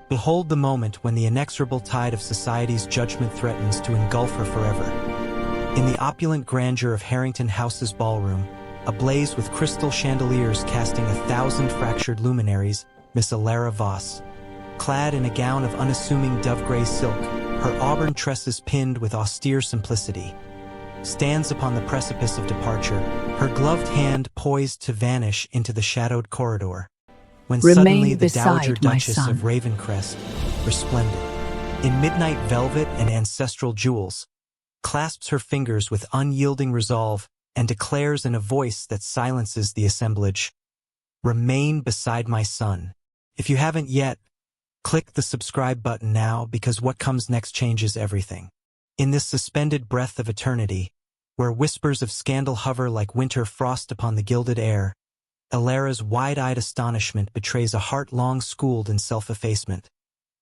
Behold the moment when the inexorable tide of society's judgment threatens to engulf her forever. In the opulent grandeur of Harrington House's ballroom, ablaze with crystal chandeliers casting 1,000 fractured luminaries, Miss Alara Voss, clad in a gown of unassuming dove-gray silk, her auburn tresses pinned with austere simplicity, stands upon the precipice of departure, her gloved hand poised to vanish into the shadowed corridor, when suddenly the Dowager Duchess of Ravencrest, resplendent in midnight velvet and ancestral jewels, clasps her fingers with unyielding resolve and declares in a voice that silences the assemblage, "Remain beside my son. If you haven't yet, click the subscribe button now, because what comes next changes everything." In this suspended breath of eternity, where whispers of scandal hover like winter frost upon the gilded air, Alara's wide-eyed astonishment betrays a heart long schooled in self-effacement,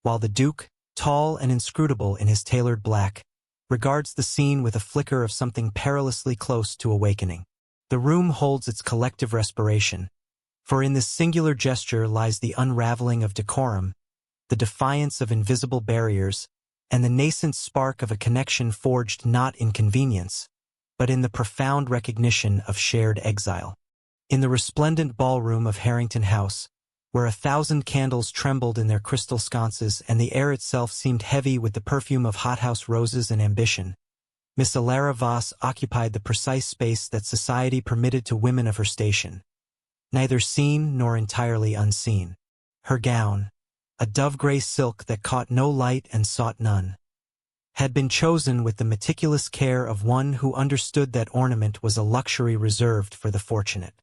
while the Duke, tall and inscrutable in his tailored black, regards the scene with a flicker of something perilously close to awakening. The room holds its collective respiration, for in this singular gesture lies the unraveling of decorum, the defiance of invisible barriers, and the nascent spark of a connection forged not in convenience, but in the profound recognition of shared exile. In the resplendent ballroom of Harrington House, where 1,000 candles trembled in their crystal sconces and the air itself seemed heavy with the perfume of hothouse roses and ambition, Miss Alara Voss occupied the precise space that society permitted to women of her station, neither seen nor entirely unseen. Her gown, a dove-gray silk that caught no light and sought none, had been chosen with the meticulous care of one who understood that ornament was a luxury reserved for the fortunate.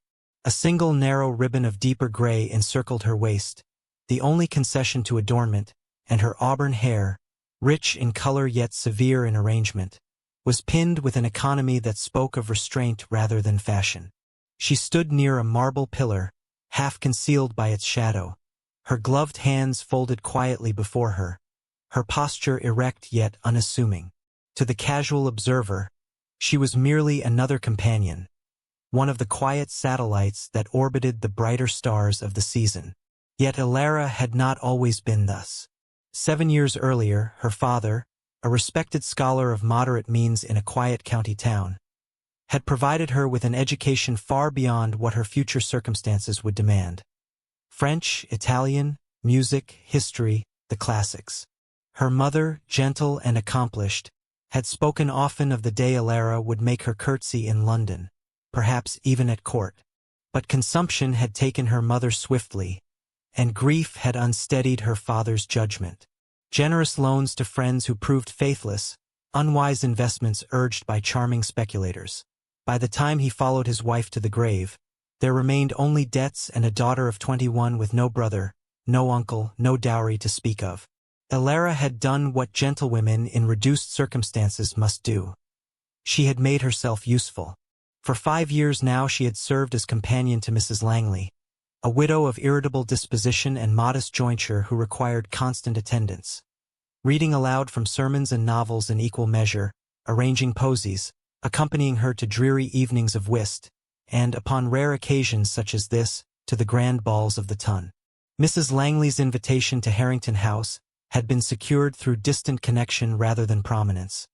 A single narrow ribbon of deeper gray encircled her waist, the only concession to adornment, and her auburn hair, rich in color yet severe in arrangement, was pinned with an economy that spoke of restraint rather than fashion. She stood near a marble pillar, half concealed by its shadow, her gloved hands folded quietly before her, her posture erect yet unassuming. To the casual observer, she was merely another companion, one of the quiet satellites that orbited the brighter stars of the season. Yet Alara had not always been thus. 7 years earlier, her father, a respected scholar of moderate means in a quiet county town, had provided her with an education far beyond what her future circumstances would demand. French, Italian, music, history, the classics. Her mother, gentle and accomplished, had spoken often of the day Alara would make her curtsy in London, perhaps even at court. But consumption had taken her mother swiftly, and grief had unsteadied her father's judgment. Generous loans to friends who proved faithless, unwise investments urged by charming speculators. By the time he followed his wife to the grave, there remained only debts and a daughter of 21 with no brother, no uncle, no dowry to speak of. Alara had done what gentlewomen in reduced circumstances must do. She had made herself useful. For 5 years now she had served as companion to Mrs. Langley, a widow of irritable disposition and modest jointure who required constant attendance. Reading aloud from sermons and novels in equal measure, arranging posies, accompanying her to dreary evenings of whist, and, upon rare occasions such as this, to the grand balls of the Tun. Mrs. Langley's invitation to Harrington House had been secured through distant connection rather than prominence,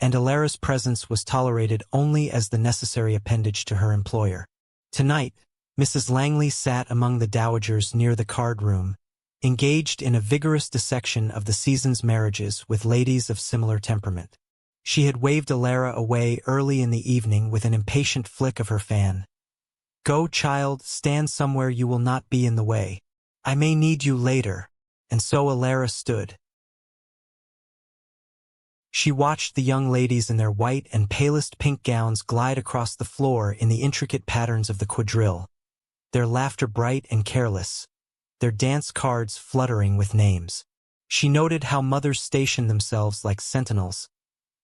and Alara's presence was tolerated only as the necessary appendage to her employer. Tonight, Mrs. Langley sat among the dowagers near the card room, engaged in a vigorous dissection of the season's marriages with ladies of similar temperament. She had waved Alara away early in the evening with an impatient flick of her fan. "Go, child, stand somewhere you will not be in the way. I may need you later." And so Alara stood. She watched the young ladies in their white and palest pink gowns glide across the floor in the intricate patterns of the quadrille, their laughter bright and careless, their dance cards fluttering with names. She noted how mothers stationed themselves like sentinels,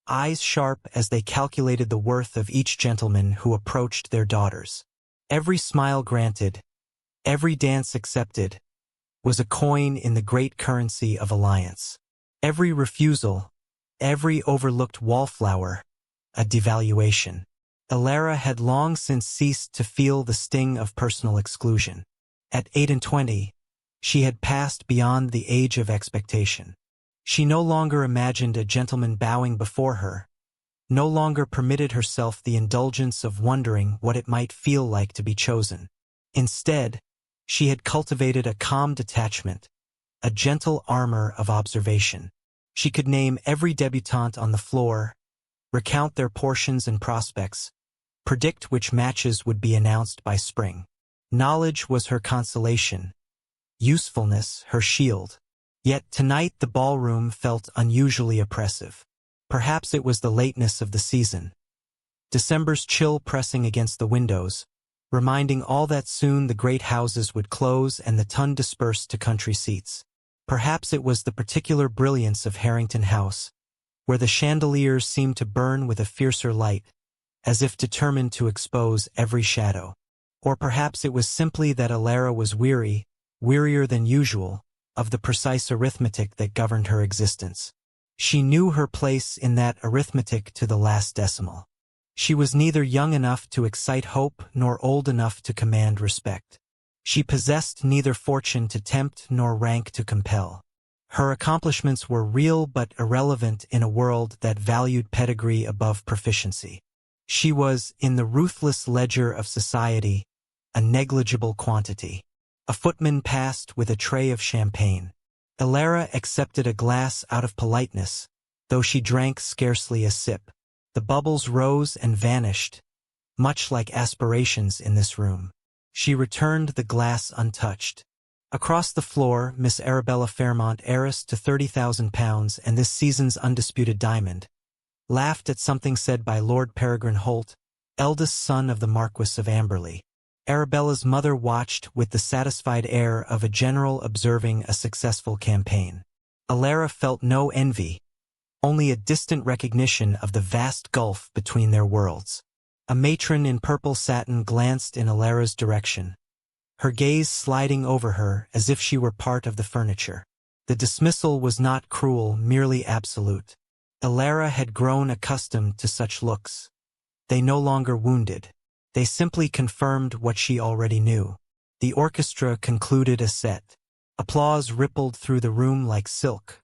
eyes sharp as they calculated the worth of each gentleman who approached their daughters. Every smile granted, every dance accepted, was a coin in the great currency of alliance. Every refusal, every overlooked wallflower, a devaluation. Alara had long since ceased to feel the sting of personal exclusion. At 28, She had passed beyond the age of expectation. She no longer imagined a gentleman bowing before her, no longer permitted herself the indulgence of wondering what it might feel like to be chosen. Instead, she had cultivated a calm detachment, a gentle armor of observation. She could name every debutante on the floor, recount their portions and prospects, predict which matches would be announced by spring. Knowledge was her consolation, usefulness her shield. Yet tonight the ballroom felt unusually oppressive. Perhaps it was the lateness of the season, December's chill pressing against the windows, reminding all that soon the great houses would close and the ton disperse to country seats. Perhaps it was the particular brilliance of Harrington House, where the chandeliers seemed to burn with a fiercer light, as if determined to expose every shadow. Or perhaps it was simply that Alara was weary, wearier than usual, of the precise arithmetic that governed her existence. She knew her place in that arithmetic to the last decimal. She was neither young enough to excite hope nor old enough to command respect. She possessed neither fortune to tempt nor rank to compel. Her accomplishments were real but irrelevant in a world that valued pedigree above proficiency. She was, in the ruthless ledger of society, a negligible quantity. A footman passed with a tray of champagne. Alara accepted a glass out of politeness, though she drank scarcely a sip. The bubbles rose and vanished, much like aspirations in this room. She returned the glass untouched. Across the floor, Miss Arabella Fairmont, heiress to £30,000 and this season's undisputed diamond, laughed at something said by Lord Peregrine Holt, eldest son of the Marquis of Amberley. Arabella's mother watched with the satisfied air of a general observing a successful campaign. Alara felt no envy, only a distant recognition of the vast gulf between their worlds. A matron in purple satin glanced in Alara's direction, her gaze sliding over her as if she were part of the furniture. The dismissal was not cruel, merely absolute. Alara had grown accustomed to such looks. They no longer wounded. They simply confirmed what she already knew. The orchestra concluded a set. Applause rippled through the room like silk.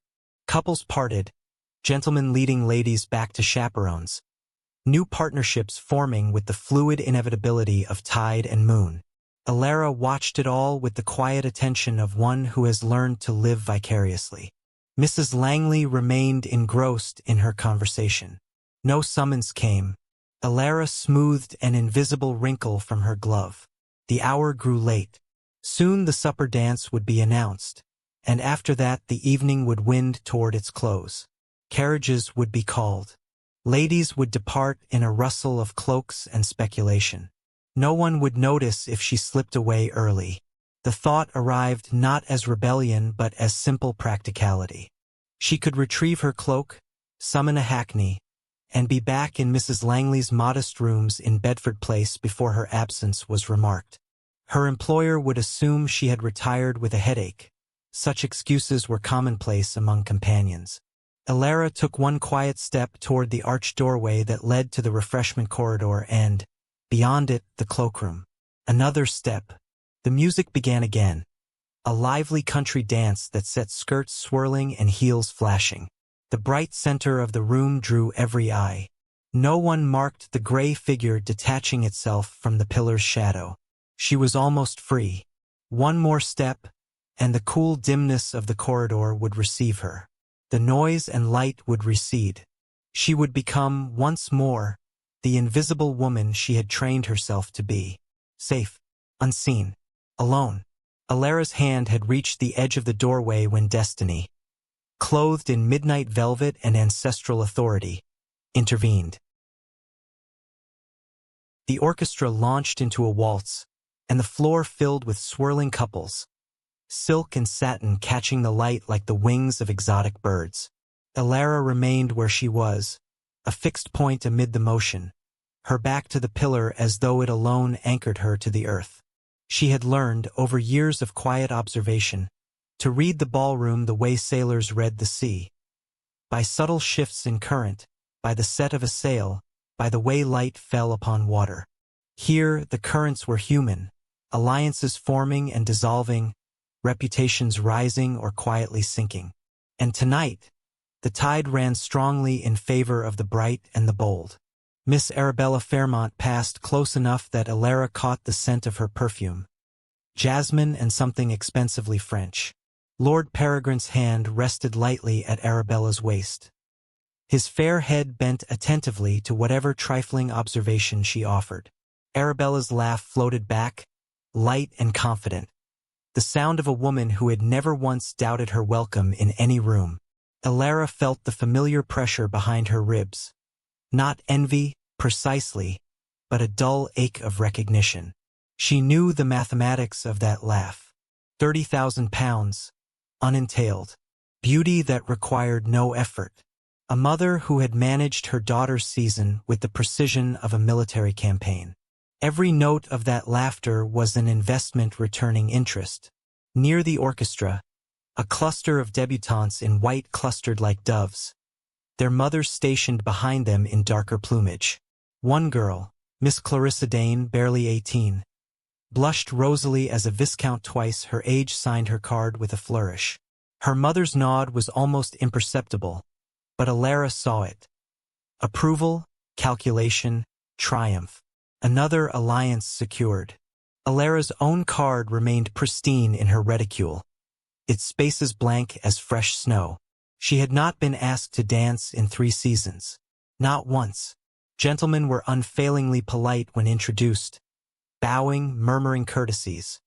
Couples parted, gentlemen leading ladies back to chaperones. New partnerships forming with the fluid inevitability of tide and moon. Alara watched it all with the quiet attention of one who has learned to live vicariously. Mrs. Langley remained engrossed in her conversation. No summons came. Alara smoothed an invisible wrinkle from her glove. The hour grew late. Soon the supper dance would be announced, and after that the evening would wind toward its close. Carriages would be called. Ladies would depart in a rustle of cloaks and speculation. No one would notice if she slipped away early. The thought arrived not as rebellion but as simple practicality. She could retrieve her cloak, summon a hackney, and be back in Mrs. Langley's modest rooms in Bedford Place before her absence was remarked. Her employer would assume she had retired with a headache. Such excuses were commonplace among companions. Alara took one quiet step toward the arched doorway that led to the refreshment corridor and, beyond it, the cloakroom. Another step. The music began again. A lively country dance that set skirts swirling and heels flashing. The bright center of the room drew every eye. No one marked the gray figure detaching itself from the pillar's shadow. She was almost free. One more step, and the cool dimness of the corridor would receive her. The noise and light would recede. She would become, once more, the invisible woman she had trained herself to be. Safe, unseen, alone. Alara's hand had reached the edge of the doorway when destiny, clothed in midnight velvet and ancestral authority, intervened. The orchestra launched into a waltz, and the floor filled with swirling couples, silk and satin catching the light like the wings of exotic birds. Alara remained where she was, a fixed point amid the motion, her back to the pillar as though it alone anchored her to the earth. She had learned, over years of quiet observation, to read the ballroom the way sailors read the sea. By subtle shifts in current, by the set of a sail, by the way light fell upon water. Here the currents were human, alliances forming and dissolving, reputations rising or quietly sinking. And tonight, the tide ran strongly in favor of the bright and the bold. Miss Arabella Fairmont passed close enough that Alara caught the scent of her perfume. Jasmine and something expensively French. Lord Peregrine's hand rested lightly at Arabella's waist. His fair head bent attentively to whatever trifling observation she offered. Arabella's laugh floated back, light and confident, the sound of a woman who had never once doubted her welcome in any room. Alara felt the familiar pressure behind her ribs. Not envy, precisely, but a dull ache of recognition. She knew the mathematics of that laugh. 30,000 pounds, unentailed. Beauty that required no effort. A mother who had managed her daughter's season with the precision of a military campaign. Every note of that laughter was an investment returning interest. Near the orchestra, a cluster of debutantes in white clustered like doves, their mothers stationed behind them in darker plumage. One girl, Miss Clarissa Dane, barely 18, blushed rosily as a viscount twice her age signed her card with a flourish. Her mother's nod was almost imperceptible, but Alara saw it. Approval, calculation, triumph. Another alliance secured. Alara's own card remained pristine in her reticule, its spaces blank as fresh snow. She had not been asked to dance in 3 seasons. Not once. Gentlemen were unfailingly polite when introduced, bowing, murmuring courtesies.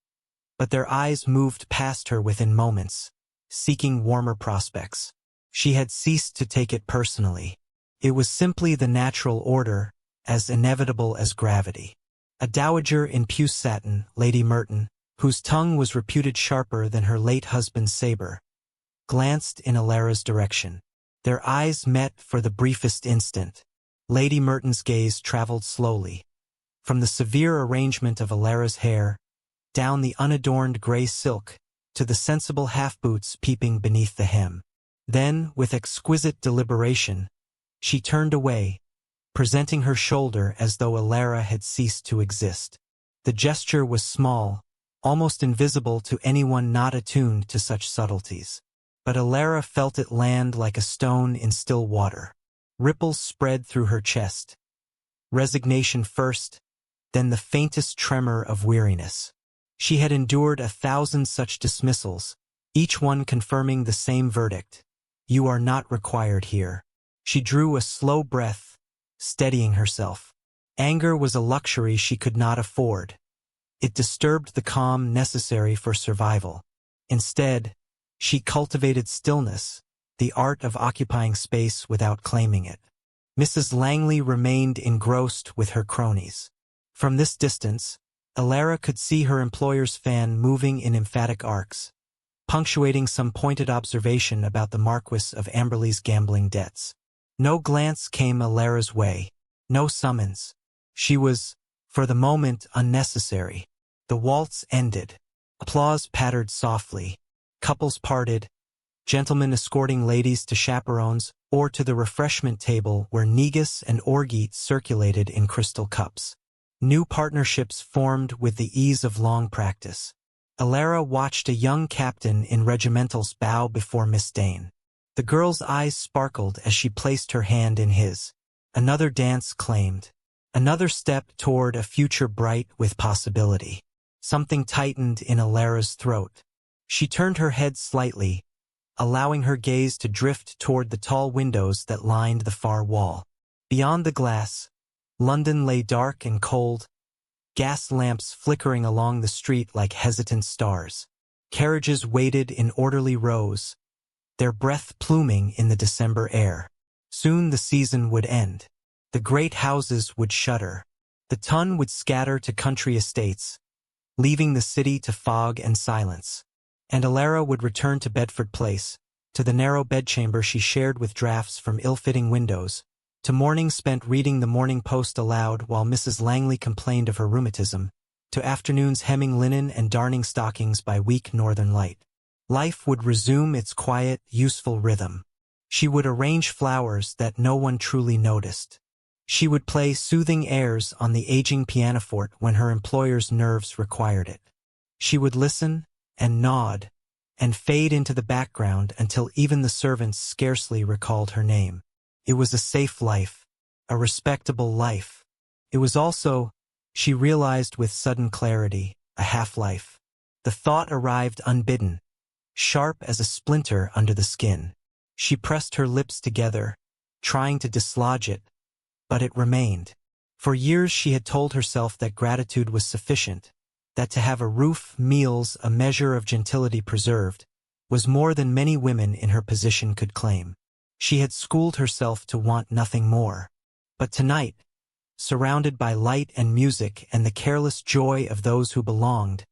But their eyes moved past her within moments, seeking warmer prospects. She had ceased to take it personally. It was simply the natural order, as inevitable as gravity. A dowager in puce satin, Lady Merton, whose tongue was reputed sharper than her late husband's saber, glanced in Alara's direction. Their eyes met for the briefest instant. Lady Merton's gaze traveled slowly, from the severe arrangement of Alara's hair, down the unadorned gray silk, to the sensible half-boots peeping beneath the hem. Then, with exquisite deliberation, she turned away, presenting her shoulder as though Alara had ceased to exist. The gesture was small, almost invisible to anyone not attuned to such subtleties. But Alara felt it land like a stone in still water. Ripples spread through her chest. Resignation first, then the faintest tremor of weariness. She had endured 1,000 such dismissals, each one confirming the same verdict. You are not required here. She drew a slow breath, steadying herself. Anger was a luxury she could not afford. It disturbed the calm necessary for survival. Instead, she cultivated stillness, the art of occupying space without claiming it. Mrs. Langley remained engrossed with her cronies. From this distance, Alara could see her employer's fan moving in emphatic arcs, punctuating some pointed observation about the Marquis of Amberley's gambling debts. No glance came Alara's way, no summons. She was, for the moment, unnecessary. The waltz ended. Applause pattered softly. Couples parted, gentlemen escorting ladies to chaperones or to the refreshment table where negus and orgeat circulated in crystal cups. New partnerships formed with the ease of long practice. Alara watched a young captain in regimentals bow before Miss Dane. The girl's eyes sparkled as she placed her hand in his. Another dance claimed. Another step toward a future bright with possibility. Something tightened in Alara's throat. She turned her head slightly, allowing her gaze to drift toward the tall windows that lined the far wall. Beyond the glass, London lay dark and cold, gas lamps flickering along the street like hesitant stars. Carriages waited in orderly rows, their breath pluming in the December air. Soon the season would end. The great houses would shudder. The ton would scatter to country estates, leaving the city to fog and silence. And Alara would return to Bedford Place, to the narrow bedchamber she shared with draughts from ill-fitting windows, to mornings spent reading the Morning Post aloud while Mrs. Langley complained of her rheumatism, to afternoons hemming linen and darning stockings by weak northern light. Life would resume its quiet, useful rhythm. She would arrange flowers that no one truly noticed. She would play soothing airs on the aging pianoforte when her employer's nerves required it. She would listen, and nod, and fade into the background until even the servants scarcely recalled her name. It was a safe life, a respectable life. It was also, she realized with sudden clarity, a half-life. The thought arrived unbidden, sharp as a splinter under the skin. She pressed her lips together, trying to dislodge it, but it remained. For years she had told herself that gratitude was sufficient, that to have a roof, meals, a measure of gentility preserved, was more than many women in her position could claim. She had schooled herself to want nothing more. But tonight, surrounded by light and music and the careless joy of those who belonged,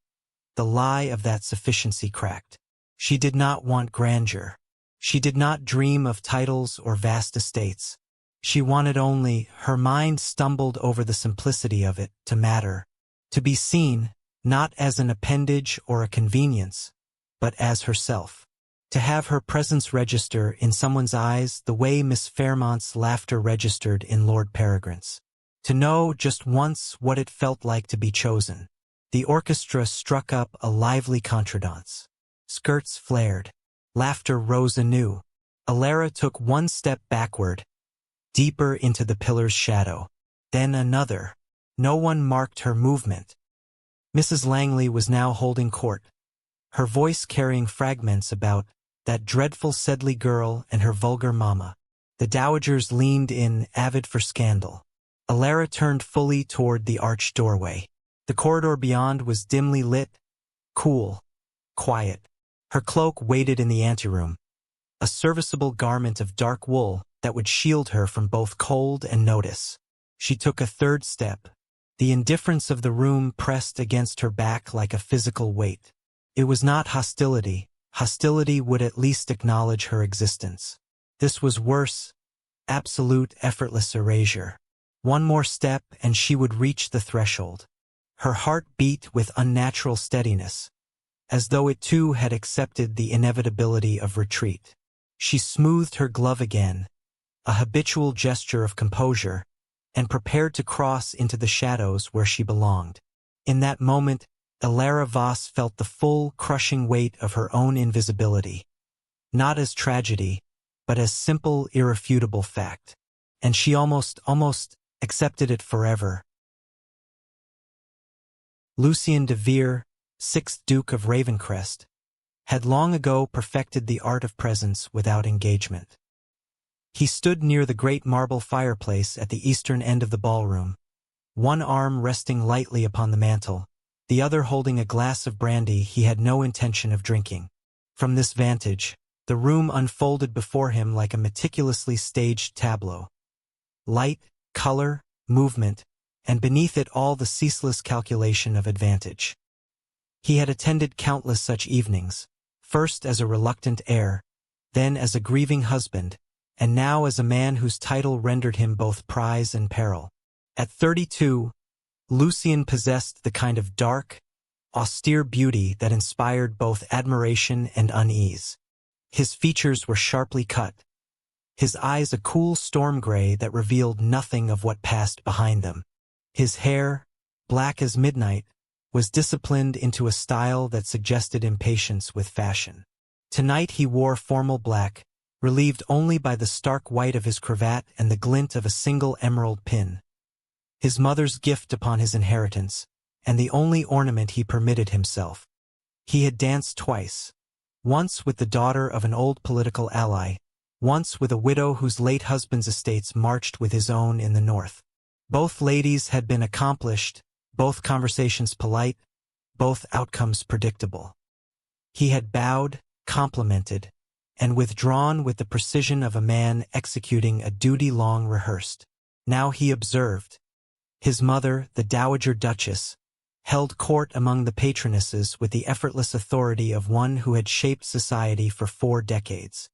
the lie of that sufficiency cracked. She did not want grandeur. She did not dream of titles or vast estates. She wanted only, her mind stumbled over the simplicity of it, to matter, to be seen, not as an appendage or a convenience, but as herself. To have her presence register in someone's eyes the way Miss Fairmont's laughter registered in Lord Peregrine's. To know just once what it felt like to be chosen. The orchestra struck up a lively contradance. Skirts flared. Laughter rose anew. Alara took one step backward, deeper into the pillar's shadow. Then another. No one marked her movement. Mrs. Langley was now holding court, her voice carrying fragments about that dreadful Sedley girl and her vulgar mamma. The dowagers leaned in, avid for scandal. Alara turned fully toward the arched doorway. The corridor beyond was dimly lit, cool, quiet. Her cloak waited in the anteroom, a serviceable garment of dark wool that would shield her from both cold and notice. She took a third step. The indifference of the room pressed against her back like a physical weight. It was not hostility. Hostility would at least acknowledge her existence. This was worse, absolute, effortless erasure. One more step and she would reach the threshold. Her heart beat with unnatural steadiness, as though it too had accepted the inevitability of retreat. She smoothed her glove again, a habitual gesture of composure, and prepared to cross into the shadows where she belonged. In that moment, Alara Voss felt the full, crushing weight of her own invisibility, not as tragedy, but as simple, irrefutable fact. And she almost accepted it forever. Lucien de Vere, 6th Duke of Ravencrest, had long ago perfected the art of presence without engagement. He stood near the great marble fireplace at the eastern end of the ballroom, one arm resting lightly upon the mantel, the other holding a glass of brandy he had no intention of drinking. From this vantage, the room unfolded before him like a meticulously staged tableau. Light, color, movement, and beneath it all the ceaseless calculation of advantage. He had attended countless such evenings, first as a reluctant heir, then as a grieving husband, and now as a man whose title rendered him both prize and peril. At 32, Lucien possessed the kind of dark, austere beauty that inspired both admiration and unease. His features were sharply cut, his eyes a cool storm gray that revealed nothing of what passed behind them. His hair, black as midnight, was disciplined into a style that suggested impatience with fashion. Tonight he wore formal black, relieved only by the stark white of his cravat and the glint of a single emerald pin. His mother's gift upon his inheritance, and the only ornament he permitted himself. He had danced twice, once with the daughter of an old political ally, once with a widow whose late husband's estates marched with his own in the north. Both ladies had been accomplished, both conversations polite, both outcomes predictable. He had bowed, complimented, and withdrawn with the precision of a man executing a duty long rehearsed. Now he observed. His mother, the Dowager Duchess, held court among the patronesses with the effortless authority of one who had shaped society for 4 decades.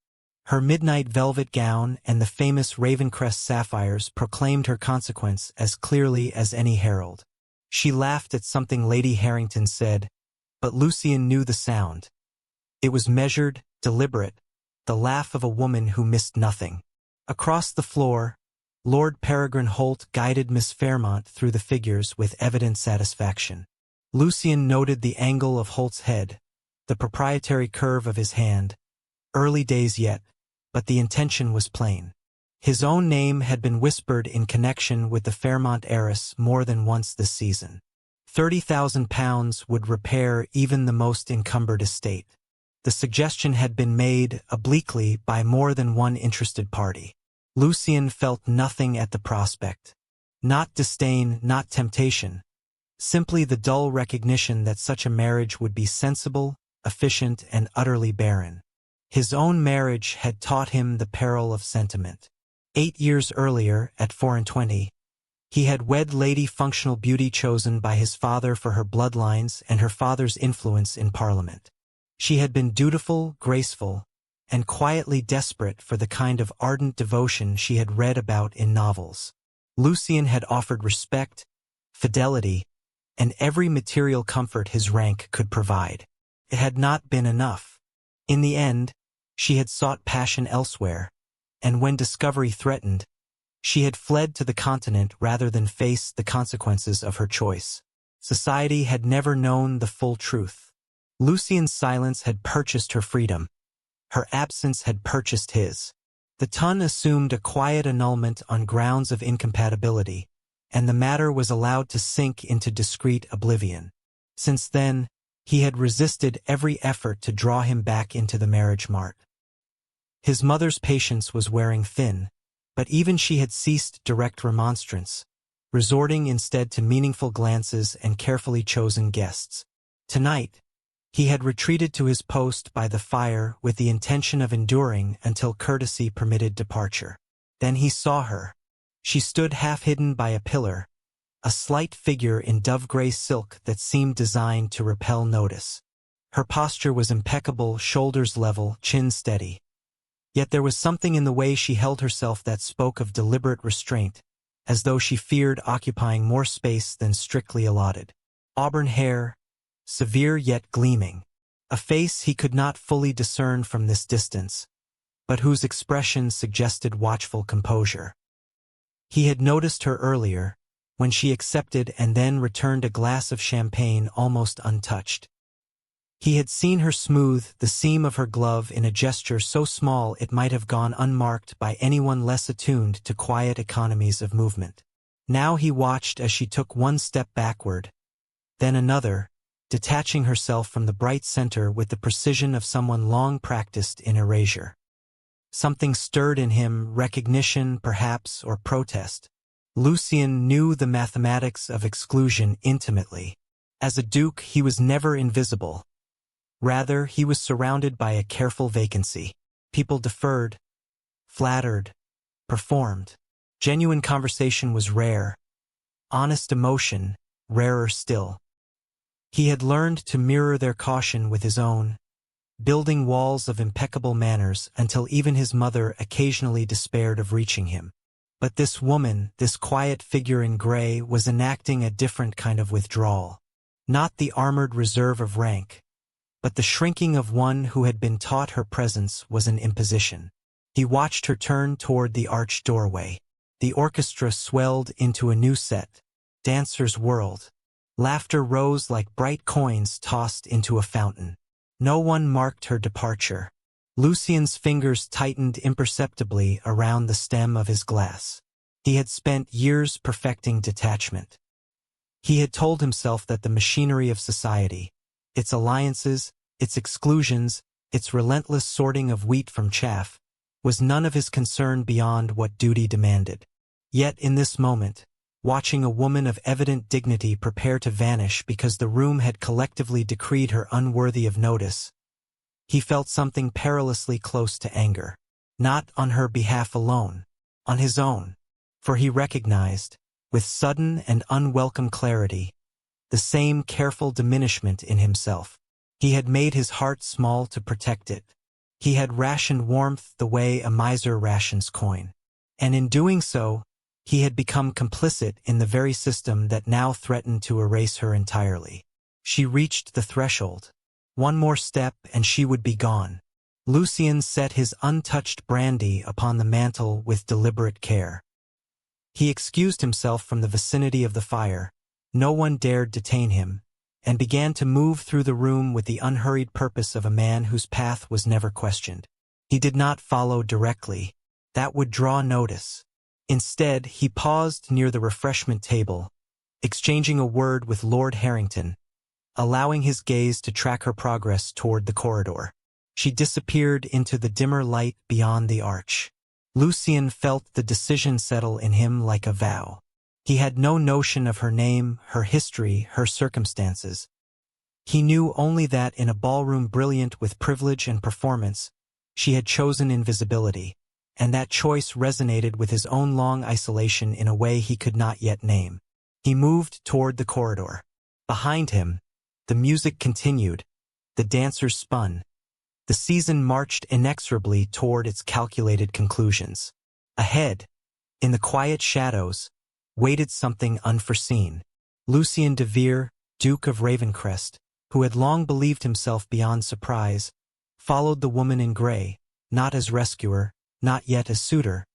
Her midnight velvet gown and the famous Ravencrest sapphires proclaimed her consequence as clearly as any herald. She laughed at something Lady Harrington said, but Lucien knew the sound. It was measured, deliberate, the laugh of a woman who missed nothing. Across the floor, Lord Peregrine Holt guided Miss Fairmont through the figures with evident satisfaction. Lucien noted the angle of Holt's head, the proprietary curve of his hand. Early days yet, but the intention was plain. His own name had been whispered in connection with the Fairmont heiress more than once this season. £30,000 would repair even the most encumbered estate. The suggestion had been made obliquely by more than one interested party. Lucien felt nothing at the prospect. Not disdain, not temptation. Simply the dull recognition that such a marriage would be sensible, efficient, and utterly barren. His own marriage had taught him the peril of sentiment. 8 years earlier, at 24, he had wed Lady Functional Beauty, chosen by his father for her bloodlines and her father's influence in Parliament. She had been dutiful, graceful, and quietly desperate for the kind of ardent devotion she had read about in novels. Lucien had offered respect, fidelity, and every material comfort his rank could provide. It had not been enough. In the end, she had sought passion elsewhere, and when discovery threatened, she had fled to the continent rather than face the consequences of her choice. Society had never known the full truth. Lucien's silence had purchased her freedom. Her absence had purchased his. The ton assumed a quiet annulment on grounds of incompatibility, and the matter was allowed to sink into discreet oblivion. Since then, he had resisted every effort to draw him back into the marriage mart. His mother's patience was wearing thin, but even she had ceased direct remonstrance, resorting instead to meaningful glances and carefully chosen guests. Tonight, he had retreated to his post by the fire with the intention of enduring until courtesy permitted departure. Then he saw her. She stood half-hidden by a pillar, a slight figure in dove-gray silk that seemed designed to repel notice. Her posture was impeccable, shoulders level, chin steady. Yet there was something in the way she held herself that spoke of deliberate restraint, as though she feared occupying more space than strictly allotted. Auburn hair, severe yet gleaming. A face he could not fully discern from this distance, but whose expression suggested watchful composure. He had noticed her earlier, when she accepted and then returned a glass of champagne almost untouched. He had seen her smooth the seam of her glove in a gesture so small it might have gone unmarked by anyone less attuned to quiet economies of movement. Now he watched as she took one step backward, then another, detaching herself from the bright center with the precision of someone long practiced in erasure. Something stirred in him, recognition, perhaps, or protest. Lucien knew the mathematics of exclusion intimately. As a duke, he was never invisible. Rather, he was surrounded by a careful vacancy. People deferred, flattered, performed. Genuine conversation was rare. Honest emotion, rarer still. He had learned to mirror their caution with his own, building walls of impeccable manners until even his mother occasionally despaired of reaching him. But this woman, this quiet figure in gray, was enacting a different kind of withdrawal. Not the armored reserve of rank, but the shrinking of one who had been taught her presence was an imposition. He watched her turn toward the arched doorway. The orchestra swelled into a new set. Dancers whirled. Laughter rose like bright coins tossed into a fountain. No one marked her departure. Lucien's fingers tightened imperceptibly around the stem of his glass. He had spent years perfecting detachment. He had told himself that the machinery of society, its alliances, its exclusions, its relentless sorting of wheat from chaff, was none of his concern beyond what duty demanded. Yet in this moment, watching a woman of evident dignity prepare to vanish because the room had collectively decreed her unworthy of notice, he felt something perilously close to anger. Not on her behalf alone, on his own, for he recognized, with sudden and unwelcome clarity, the same careful diminishment in himself. He had made his heart small to protect it. He had rationed warmth the way a miser rations coin. And in doing so, he had become complicit in the very system that now threatened to erase her entirely. She reached the threshold. One more step and she would be gone. Lucien set his untouched brandy upon the mantel with deliberate care. He excused himself from the vicinity of the fire. No one dared detain him, and began to move through the room with the unhurried purpose of a man whose path was never questioned. He did not follow directly. That would draw notice. Instead, he paused near the refreshment table, exchanging a word with Lord Harrington, allowing his gaze to track her progress toward the corridor. She disappeared into the dimmer light beyond the arch. Lucien felt the decision settle in him like a vow. He had no notion of her name, her history, her circumstances. He knew only that in a ballroom brilliant with privilege and performance, she had chosen invisibility, and that choice resonated with his own long isolation in a way he could not yet name. He moved toward the corridor. Behind him, the music continued, the dancers spun. The season marched inexorably toward its calculated conclusions. Ahead, in the quiet shadows, waited something unforeseen. Lucien de Vere, Duke of Ravencrest, who had long believed himself beyond surprise, followed the woman in gray, not as rescuer, not yet as suitor,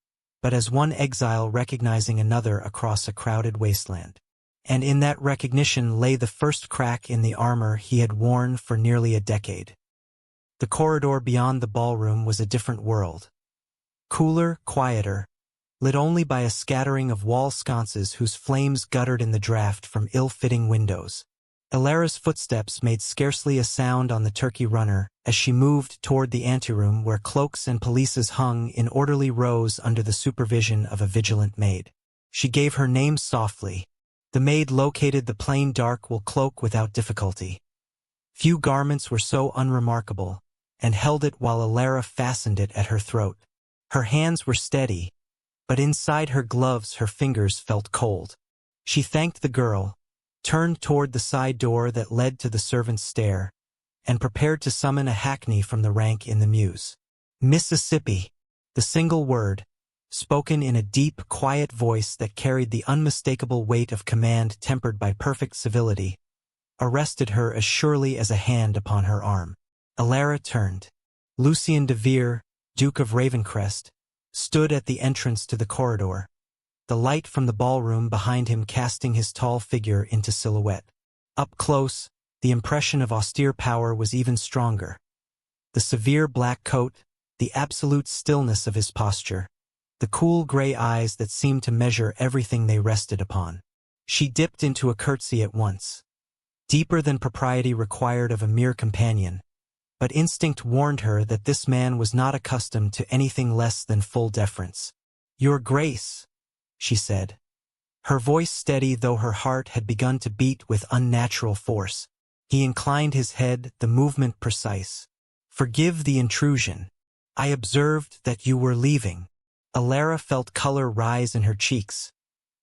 but as one exile recognizing another across a crowded wasteland. And in that recognition lay the first crack in the armor he had worn for nearly a decade. The corridor beyond the ballroom was a different world. Cooler, quieter, lit only by a scattering of wall sconces whose flames guttered in the draught from ill-fitting windows. Elara's footsteps made scarcely a sound on the turkey runner as she moved toward the anteroom where cloaks and pelisses hung in orderly rows under the supervision of a vigilant maid. She gave her name softly. The maid located the plain dark wool cloak without difficulty. Few garments were so unremarkable, and held it while Elara fastened it at her throat. Her hands were steady, but inside her gloves her fingers felt cold. She thanked the girl, turned toward the side door that led to the servants' stair, and prepared to summon a hackney from the rank in the mews. Mississippi, the single word, spoken in a deep, quiet voice that carried the unmistakable weight of command tempered by perfect civility, arrested her as surely as a hand upon her arm. Elara turned. Lucien de Vere, Duke of Ravencrest, stood at the entrance to the corridor, the light from the ballroom behind him casting his tall figure into silhouette. Up close, the impression of austere power was even stronger. The severe black coat, the absolute stillness of his posture, the cool gray eyes that seemed to measure everything they rested upon. She dipped into a curtsy at once, deeper than propriety required of a mere companion, but instinct warned her that this man was not accustomed to anything less than full deference. "Your Grace," she said, her voice steady though her heart had begun to beat with unnatural force. He inclined his head, the movement precise. "Forgive the intrusion. I observed that you were leaving." Elara felt color rise in her cheeks,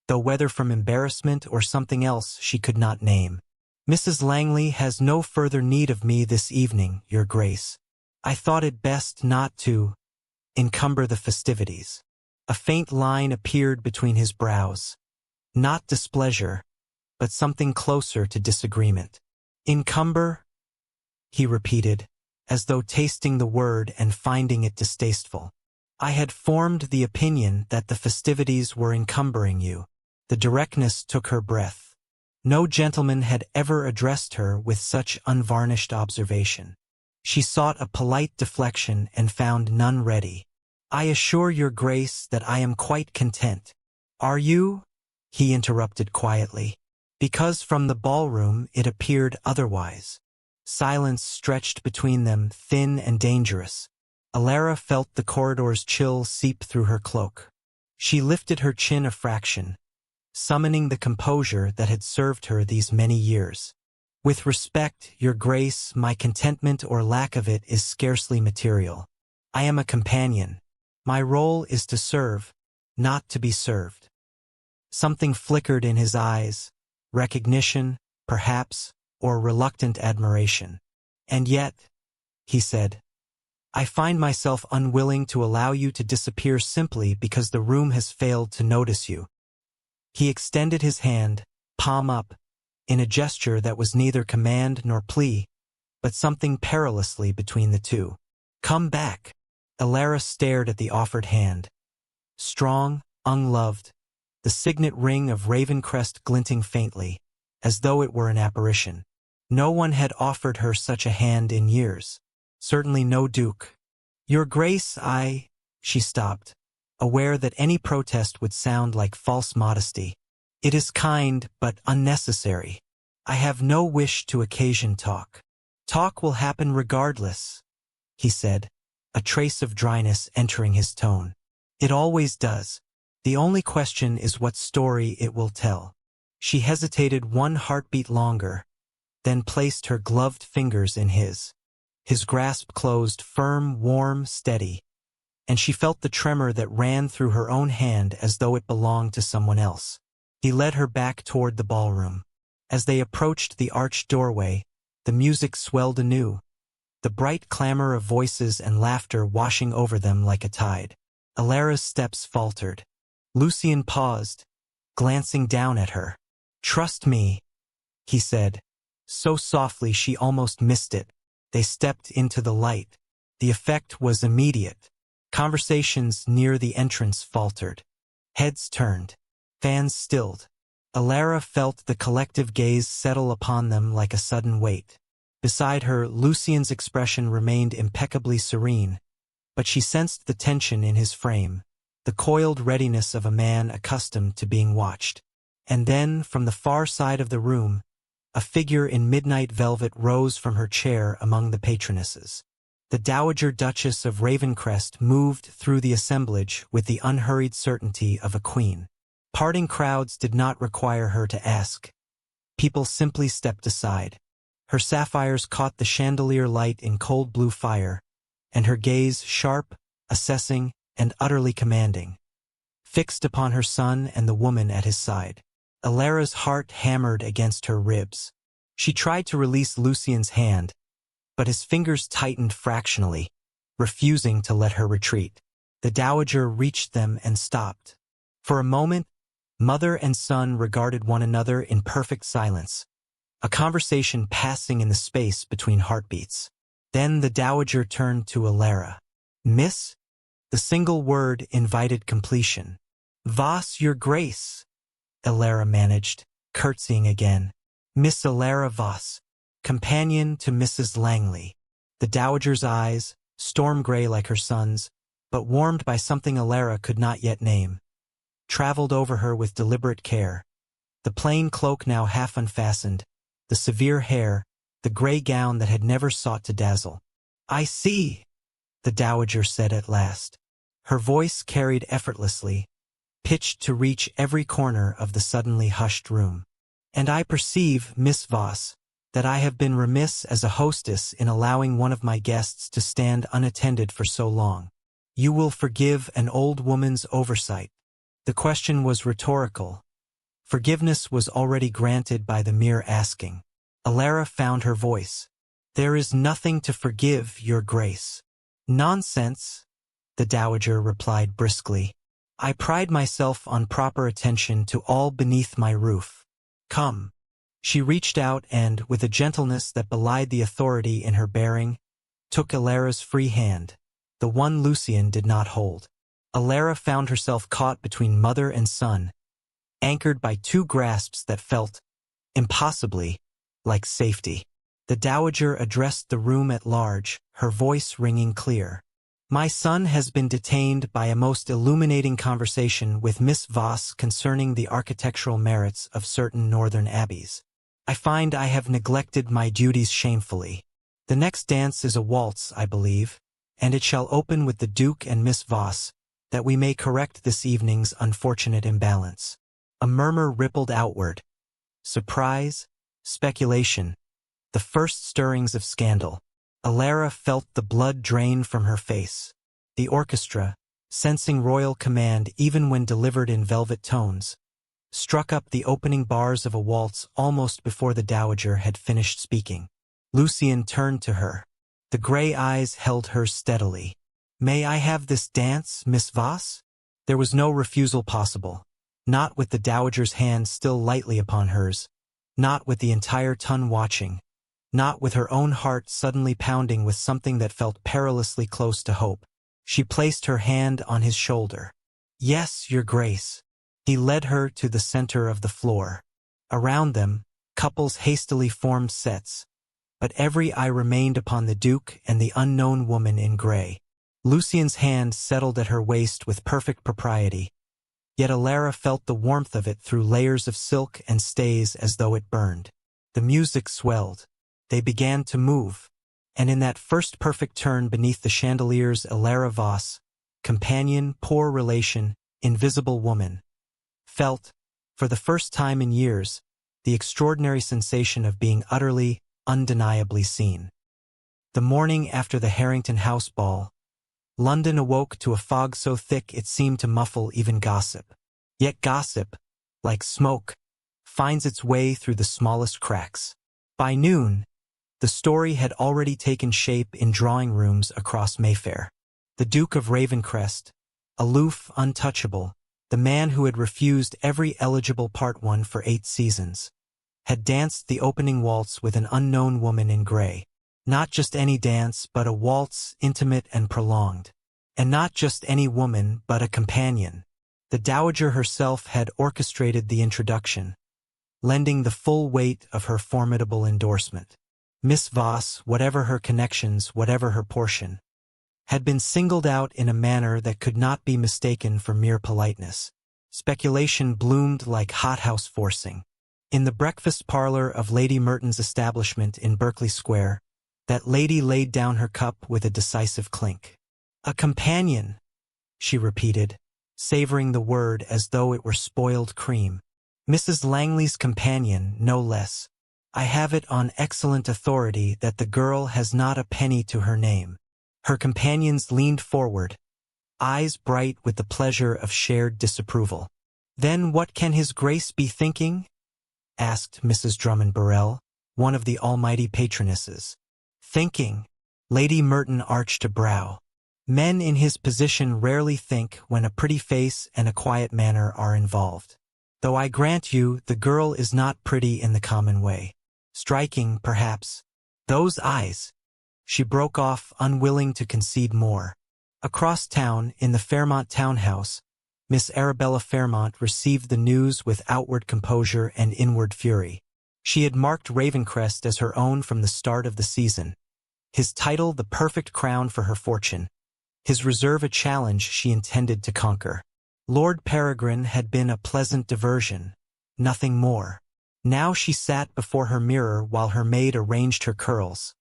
though whether from embarrassment or something else she could not name. "Mrs. Langley has no further need of me this evening, Your Grace. I thought it best not to encumber the festivities." A faint line appeared between his brows. Not displeasure, but something closer to disagreement. "Encumber?" he repeated, as though tasting the word and finding it distasteful. "I had formed the opinion that the festivities were encumbering you." The directness took her breath. No gentleman had ever addressed her with such unvarnished observation. She sought a polite deflection and found none ready. "I assure your Grace that I am quite content." "Are you?" he interrupted quietly. Because from the ballroom it appeared otherwise. Silence stretched between them, thin and dangerous. Elara felt the corridor's chill seep through her cloak. She lifted her chin a fraction, summoning the composure that had served her these many years. "With respect, Your Grace, my contentment or lack of it is scarcely material. I am a companion. My role is to serve, not to be served." Something flickered in his eyes, recognition, perhaps, or reluctant admiration. "And yet," he said, "I find myself unwilling to allow you to disappear simply because the room has failed to notice you." He extended his hand, palm up, in a gesture that was neither command nor plea, but something perilously between the two. "Come back." Elara stared at the offered hand. Strong, ungloved, the signet ring of Ravencrest glinting faintly, as though it were an apparition. No one had offered her such a hand in years. Certainly no duke. Your Grace, She stopped, aware that any protest would sound like false modesty. It is kind, but unnecessary. I have no wish to occasion talk. Talk will happen regardless, he said, a trace of dryness entering his tone. It always does. The only question is what story it will tell. She hesitated one heartbeat longer, then placed her gloved fingers in his. His grasp closed firm, warm, steady, and she felt the tremor that ran through her own hand as though it belonged to someone else. He led her back toward the ballroom. As they approached the arched doorway, the music swelled anew, the bright clamor of voices and laughter washing over them like a tide. Alara's steps faltered. Lucien paused, glancing down at her. "Trust me," he said, so softly she almost missed it. They stepped into the light. The effect was immediate. Conversations near the entrance faltered. Heads turned. Fans stilled. Alara felt the collective gaze settle upon them like a sudden weight. Beside her, Lucien's expression remained impeccably serene, but she sensed the tension in his frame, the coiled readiness of a man accustomed to being watched. And then, from the far side of the room, a figure in midnight velvet rose from her chair among the patronesses. The Dowager Duchess of Ravencrest moved through the assemblage with the unhurried certainty of a queen. Parting crowds did not require her to ask. People simply stepped aside. Her sapphires caught the chandelier light in cold blue fire, and her gaze sharp, assessing, and utterly commanding, fixed upon her son and the woman at his side. Alara's heart hammered against her ribs. She tried to release Lucien's hand, but his fingers tightened fractionally, refusing to let her retreat. The dowager reached them and stopped. For a moment, mother and son regarded one another in perfect silence, a conversation passing in the space between heartbeats. Then the dowager turned to Alara. "Miss?" The single word invited completion. "Voss, your grace," Alara managed, curtsying again. "Miss Alara Voss, companion to Mrs. Langley." The dowager's eyes, storm gray like her son's, but warmed by something Alara could not yet name, traveled over her with deliberate care. The plain cloak now half unfastened, the severe hair, the gray gown that had never sought to dazzle. "I see," the dowager said at last. Her voice carried effortlessly, pitched to reach every corner of the suddenly hushed room. "And I perceive, Miss Voss, that I have been remiss as a hostess in allowing one of my guests to stand unattended for so long. You will forgive an old woman's oversight." The question was rhetorical. Forgiveness was already granted by the mere asking. Alara found her voice. "There is nothing to forgive, your grace." "Nonsense," the dowager replied briskly. "I pride myself on proper attention to all beneath my roof. Come." She reached out and, with a gentleness that belied the authority in her bearing, took Alara's free hand, the one Lucien did not hold. Alara found herself caught between mother and son, anchored by two grasps that felt, impossibly, like safety. The dowager addressed the room at large, her voice ringing clear. "My son has been detained by a most illuminating conversation with Miss Voss concerning the architectural merits of certain northern abbeys. I find I have neglected my duties shamefully. The next dance is a waltz, I believe, and it shall open with the Duke and Miss Voss, that we may correct this evening's unfortunate imbalance." A murmur rippled outward. Surprise, speculation, the first stirrings of scandal. Alara felt the blood drain from her face. The orchestra, sensing royal command even when delivered in velvet tones, struck up the opening bars of a waltz almost before the dowager had finished speaking. Lucien turned to her. The gray eyes held hers steadily. "May I have this dance, Miss Voss?" There was no refusal possible. Not with the dowager's hand still lightly upon hers, not with the entire ton watching, not with her own heart suddenly pounding with something that felt perilously close to hope. She placed her hand on his shoulder. "Yes, your grace." He led her to the center of the floor. Around them, Couples hastily formed sets, but every eye remained upon the Duke and the unknown woman in gray. Lucien's hand settled at her waist with perfect propriety, yet Alara felt the warmth of it through layers of silk and stays as though it burned. The music swelled. They began to move, and in that first perfect turn beneath the chandeliers Alara Voss, companion, poor relation, invisible woman, felt, for the first time in years, the extraordinary sensation of being utterly, undeniably seen. The morning after the Harrington House ball, London awoke to a fog so thick it seemed to muffle even gossip. Yet gossip, like smoke, finds its way through the smallest cracks. By noon, the story had already taken shape in drawing rooms across Mayfair. The Duke of Ravencrest, aloof, untouchable, the man who had refused every eligible part one for 8 seasons, had danced the opening waltz with an unknown woman in gray. Not just any dance, but a waltz intimate and prolonged. And not just any woman, but a companion. The Dowager herself had orchestrated the introduction, lending the full weight of her formidable endorsement. Miss Voss, whatever her connections, whatever her portion, had been singled out in a manner that could not be mistaken for mere politeness. Speculation bloomed like hothouse forcing. In the breakfast parlor of Lady Merton's establishment in Berkeley Square, that lady laid down her cup with a decisive clink. "A companion," she repeated, savoring the word as though it were spoiled cream. "Mrs. Langley's companion, no less. I have it on excellent authority that the girl has not a penny to her name." Her companions leaned forward, eyes bright with the pleasure of shared disapproval. "Then what can His Grace be thinking?" asked Mrs. Drummond Burrell, one of the almighty patronesses. "Thinking?" Lady Merton arched a brow. "Men in his position rarely think when a pretty face and a quiet manner are involved. Though I grant you, the girl is not pretty in the common way. Striking, perhaps. Those eyes—" She broke off, unwilling to concede more. Across town, in the Fairmont townhouse, Miss Arabella Fairmont received the news with outward composure and inward fury. She had marked Ravencrest as her own from the start of the season. His title the perfect crown for her fortune. His reserve a challenge she intended to conquer. Lord Peregrine had been a pleasant diversion, nothing more. Now she sat before her mirror while her maid arranged her curls,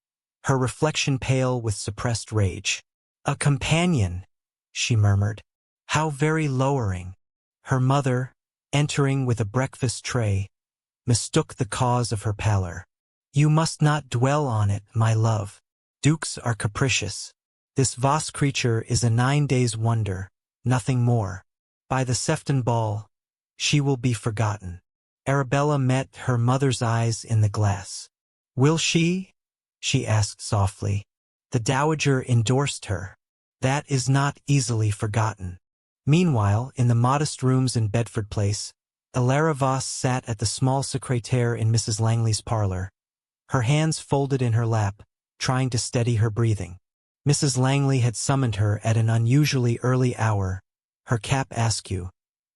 her reflection pale with suppressed rage. "A companion," she murmured. "How very lowering." Her mother, entering with a breakfast tray, mistook the cause of her pallor. "You must not dwell on it, my love. Dukes are capricious. This Voss creature is a 9 days' wonder, nothing more. By the Sefton ball, she will be forgotten." Arabella met her mother's eyes in the glass. "Will she?" she asked softly. "The Dowager endorsed her. That is not easily forgotten." Meanwhile, in the modest rooms in Bedford Place, Alara Voss sat at the small secretaire in Mrs. Langley's parlor, her hands folded in her lap, trying to steady her breathing. Mrs. Langley had summoned her at an unusually early hour, her cap askew,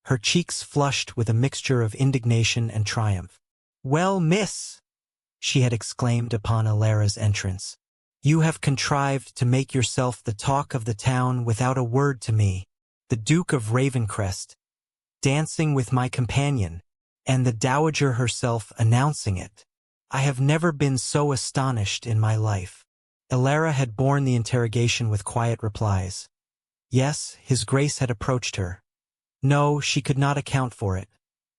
her cheeks flushed with a mixture of indignation and triumph. "Well, miss," she had exclaimed upon Alara's entrance, "you have contrived to make yourself the talk of the town without a word to me. The Duke of Ravencrest, dancing with my companion, and the Dowager herself announcing it. I have never been so astonished in my life." Alara had borne the interrogation with quiet replies. Yes, His Grace had approached her. No, she could not account for it.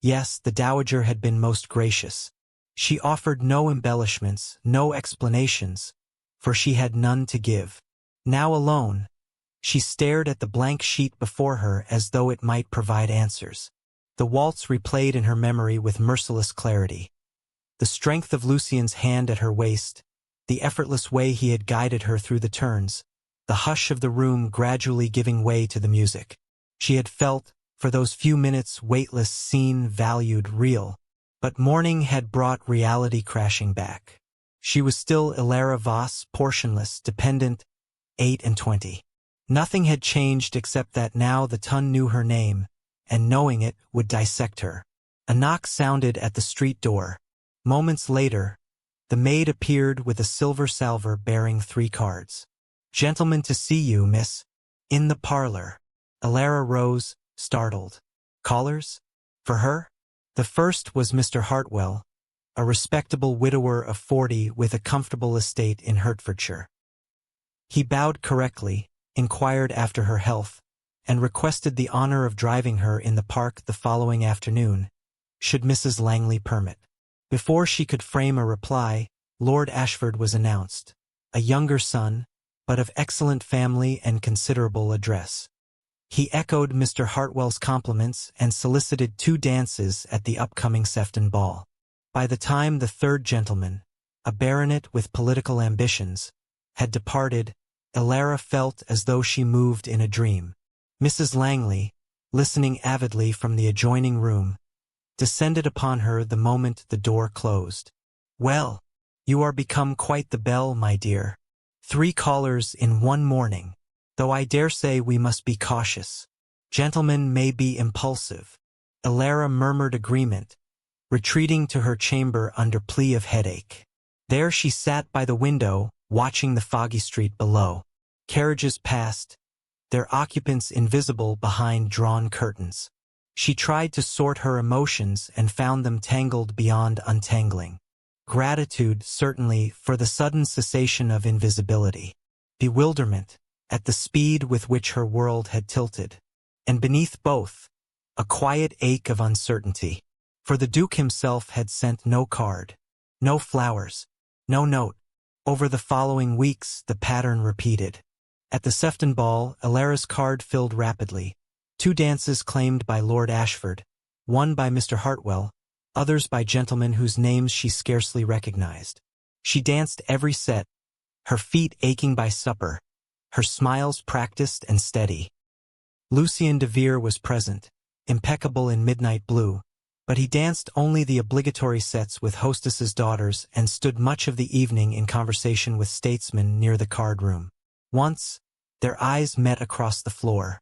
Yes, the Dowager had been most gracious. She offered no embellishments, no explanations, for she had none to give. Now alone, she stared at the blank sheet before her as though it might provide answers. The waltz replayed in her memory with merciless clarity. The strength of Lucien's hand at her waist, the effortless way he had guided her through the turns, the hush of the room gradually giving way to the music. She had felt, for those few minutes, weightless, seen, valued, real. But morning had brought reality crashing back. She was still Alara Voss, portionless, dependent, 28. Nothing had changed except that now the ton knew her name, and knowing it would dissect her. A knock sounded at the street door. Moments later, the maid appeared with a silver salver bearing 3 cards. "Gentleman to see you, miss. In the parlor." Alara rose, startled. "Callers? For her?" The first was Mr. Hartwell, a respectable widower of 40 with a comfortable estate in Hertfordshire. He bowed correctly, inquired after her health, and requested the honor of driving her in the park the following afternoon, should Mrs. Langley permit. Before she could frame a reply, Lord Ashford was announced, a younger son, but of excellent family and considerable address. He echoed Mr. Hartwell's compliments and solicited 2 dances at the upcoming Sefton ball. By the time the third gentleman, a baronet with political ambitions, had departed, Alara felt as though she moved in a dream. Mrs. Langley, listening avidly from the adjoining room, descended upon her the moment the door closed. "Well, you are become quite the belle, my dear. 3 callers in one morning, though I dare say we must be cautious. Gentlemen may be impulsive." Alara murmured agreement, retreating to her chamber under plea of headache. There she sat by the window, watching the foggy street below. Carriages passed, their occupants invisible behind drawn curtains. She tried to sort her emotions and found them tangled beyond untangling. Gratitude, certainly, for the sudden cessation of invisibility. Bewilderment, at the speed with which her world had tilted. And beneath both, a quiet ache of uncertainty. For the Duke himself had sent no card, no flowers, no note. Over the following weeks, the pattern repeated. At the Sefton ball, Alara's card filled rapidly. 2 dances claimed by Lord Ashford, one by Mr. Hartwell, others by gentlemen whose names she scarcely recognized. She danced every set, her feet aching by supper, her smiles practiced and steady. Lucien de Vere was present, impeccable in midnight blue, but he danced only the obligatory sets with hostesses' daughters and stood much of the evening in conversation with statesmen near the card-room. Once, their eyes met across the floor.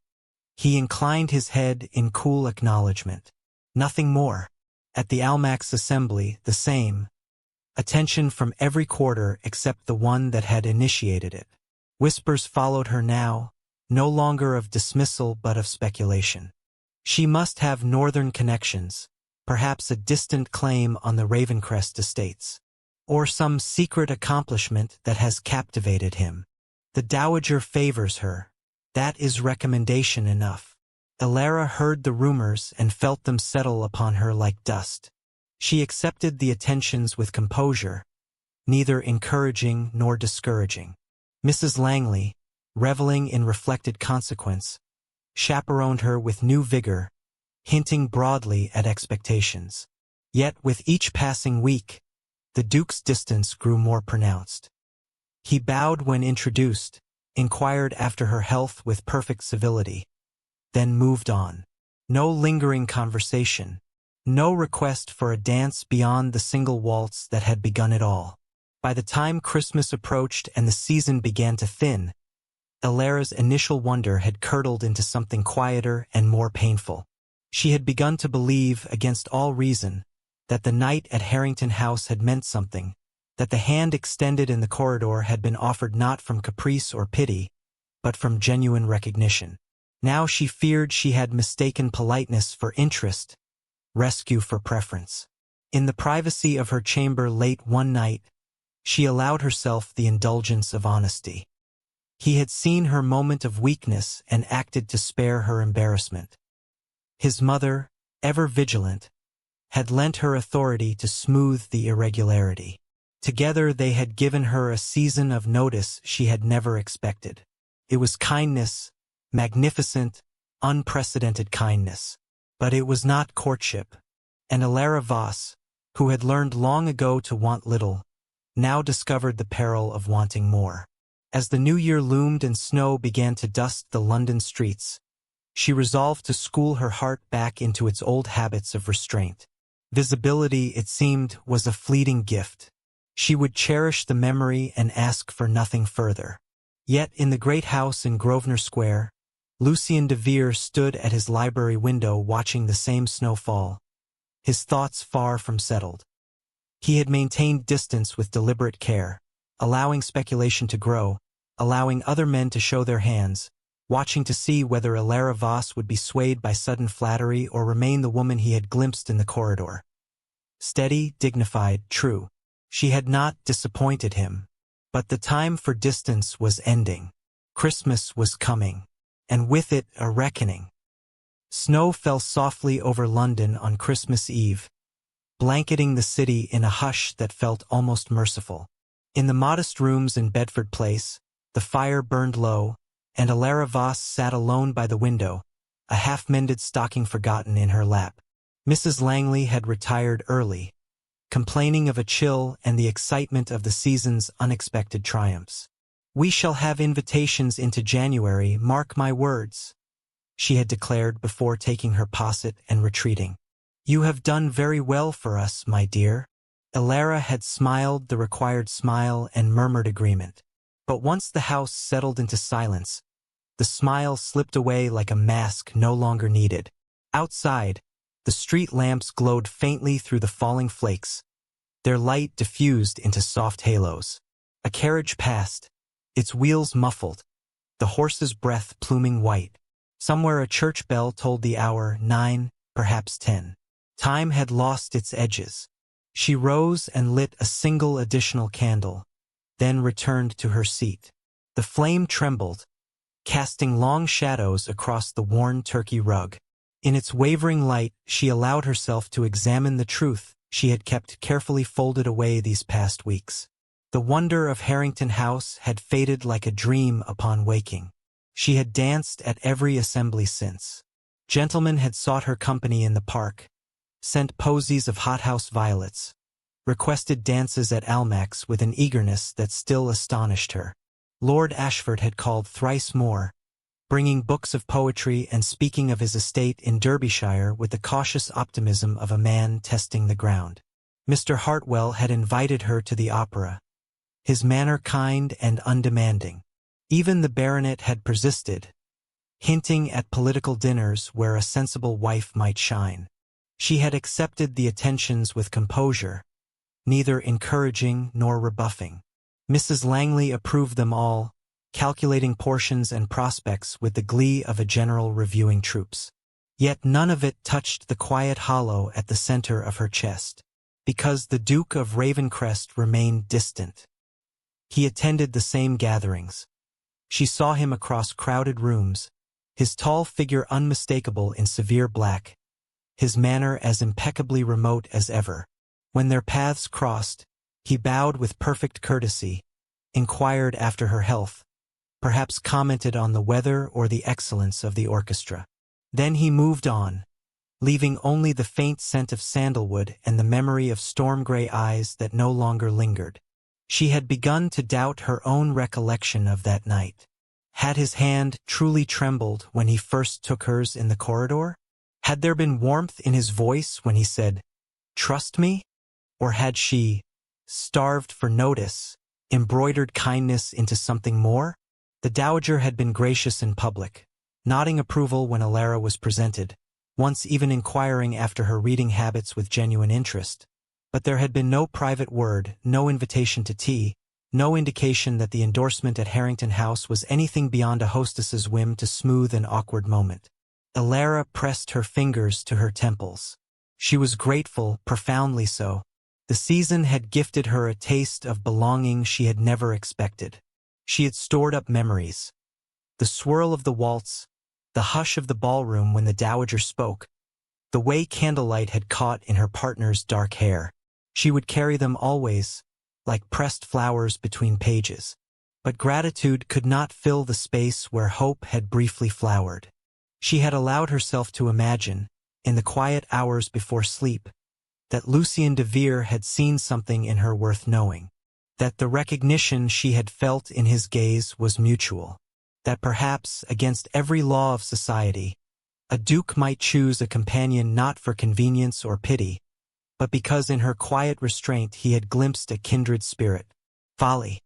He inclined his head in cool acknowledgment. Nothing more. At the Almack's assembly, the same. Attention from every quarter except the one that had initiated it. Whispers followed her now, no longer of dismissal but of speculation. She must have northern connections, perhaps a distant claim on the Ravencrest estates, or some secret accomplishment that has captivated him. The dowager favors her. That is recommendation enough. Alara heard the rumors and felt them settle upon her like dust. She accepted the attentions with composure, neither encouraging nor discouraging. Mrs. Langley, reveling in reflected consequence, chaperoned her with new vigor, hinting broadly at expectations. Yet with each passing week, the Duke's distance grew more pronounced. He bowed when introduced, inquired after her health with perfect civility, then moved on. No lingering conversation, no request for a dance beyond the single waltz that had begun it all. By the time Christmas approached and the season began to thin, Alara's initial wonder had curdled into something quieter and more painful. She had begun to believe, against all reason, that the night at Harrington House had meant something, that the hand extended in the corridor had been offered not from caprice or pity, but from genuine recognition. Now she feared she had mistaken politeness for interest, rescue for preference. In the privacy of her chamber late one night, she allowed herself the indulgence of honesty. He had seen her moment of weakness and acted to spare her embarrassment. His mother, ever vigilant, had lent her authority to smooth the irregularity. Together they had given her a season of notice she had never expected. It was kindness, magnificent, unprecedented kindness. But it was not courtship, and Alara Voss, who had learned long ago to want little, now discovered the peril of wanting more. As the new year loomed and snow began to dust the London streets, she resolved to school her heart back into its old habits of restraint. Visibility, it seemed, was a fleeting gift. She would cherish the memory and ask for nothing further. Yet in the great house in Grosvenor Square, Lucien de Vere stood at his library window watching the same snowfall, his thoughts far from settled. He had maintained distance with deliberate care, allowing speculation to grow, allowing other men to show their hands, watching to see whether Ilara Voss would be swayed by sudden flattery or remain the woman he had glimpsed in the corridor. Steady, dignified, true. She had not disappointed him. But the time for distance was ending. Christmas was coming, and with it a reckoning. Snow fell softly over London on Christmas Eve, blanketing the city in a hush that felt almost merciful. In the modest rooms in Bedford Place, the fire burned low, and Ilara Voss sat alone by the window, a half-mended stocking forgotten in her lap. Mrs. Langley had retired early, complaining of a chill and the excitement of the season's unexpected triumphs. "We shall have invitations into January, mark my words," she had declared before taking her posset and retreating. "You have done very well for us, my dear." Ilara had smiled the required smile and murmured agreement. But once the house settled into silence, the smile slipped away like a mask no longer needed. Outside, the street lamps glowed faintly through the falling flakes, their light diffused into soft halos. A carriage passed, its wheels muffled, the horse's breath pluming white. Somewhere a church bell told the hour 9, perhaps 10. Time had lost its edges. She rose and lit a single additional candle, then returned to her seat. The flame trembled, casting long shadows across the worn turkey rug. In its wavering light, she allowed herself to examine the truth she had kept carefully folded away these past weeks. The wonder of Harrington House had faded like a dream upon waking. She had danced at every assembly since. Gentlemen had sought her company in the park, sent posies of hothouse violets, requested dances at Almack's with an eagerness that still astonished her. Lord Ashford had called thrice more, bringing books of poetry and speaking of his estate in Derbyshire with the cautious optimism of a man testing the ground. Mr. Hartwell had invited her to the opera, his manner kind and undemanding. Even the baronet had persisted, hinting at political dinners where a sensible wife might shine. She had accepted the attentions with composure, neither encouraging nor rebuffing. Mrs. Langley approved them all, calculating portions and prospects with the glee of a general reviewing troops. Yet none of it touched the quiet hollow at the center of her chest, because the Duke of Ravencrest remained distant. He attended the same gatherings. She saw him across crowded rooms, his tall figure unmistakable in severe black, his manner as impeccably remote as ever. When their paths crossed, he bowed with perfect courtesy, inquired after her health, perhaps commented on the weather or the excellence of the orchestra. Then he moved on, leaving only the faint scent of sandalwood and the memory of storm-gray eyes that no longer lingered. She had begun to doubt her own recollection of that night. Had his hand truly trembled when he first took hers in the corridor? Had there been warmth in his voice when he said, "Trust me"? Or had she, starved for notice, embroidered kindness into something more? The dowager had been gracious in public, nodding approval when Ilara was presented, once even inquiring after her reading habits with genuine interest. But there had been no private word, no invitation to tea, no indication that the endorsement at Harrington House was anything beyond a hostess's whim to smooth an awkward moment. Ilara pressed her fingers to her temples. She was grateful, profoundly so. The season had gifted her a taste of belonging she had never expected. She had stored up memories. The swirl of the waltz, the hush of the ballroom when the dowager spoke, the way candlelight had caught in her partner's dark hair. She would carry them always, like pressed flowers between pages. But gratitude could not fill the space where hope had briefly flowered. She had allowed herself to imagine, in the quiet hours before sleep, that Lucien de Vere had seen something in her worth knowing, that the recognition she had felt in his gaze was mutual, that perhaps, against every law of society, a duke might choose a companion not for convenience or pity, but because in her quiet restraint he had glimpsed a kindred spirit. Folly.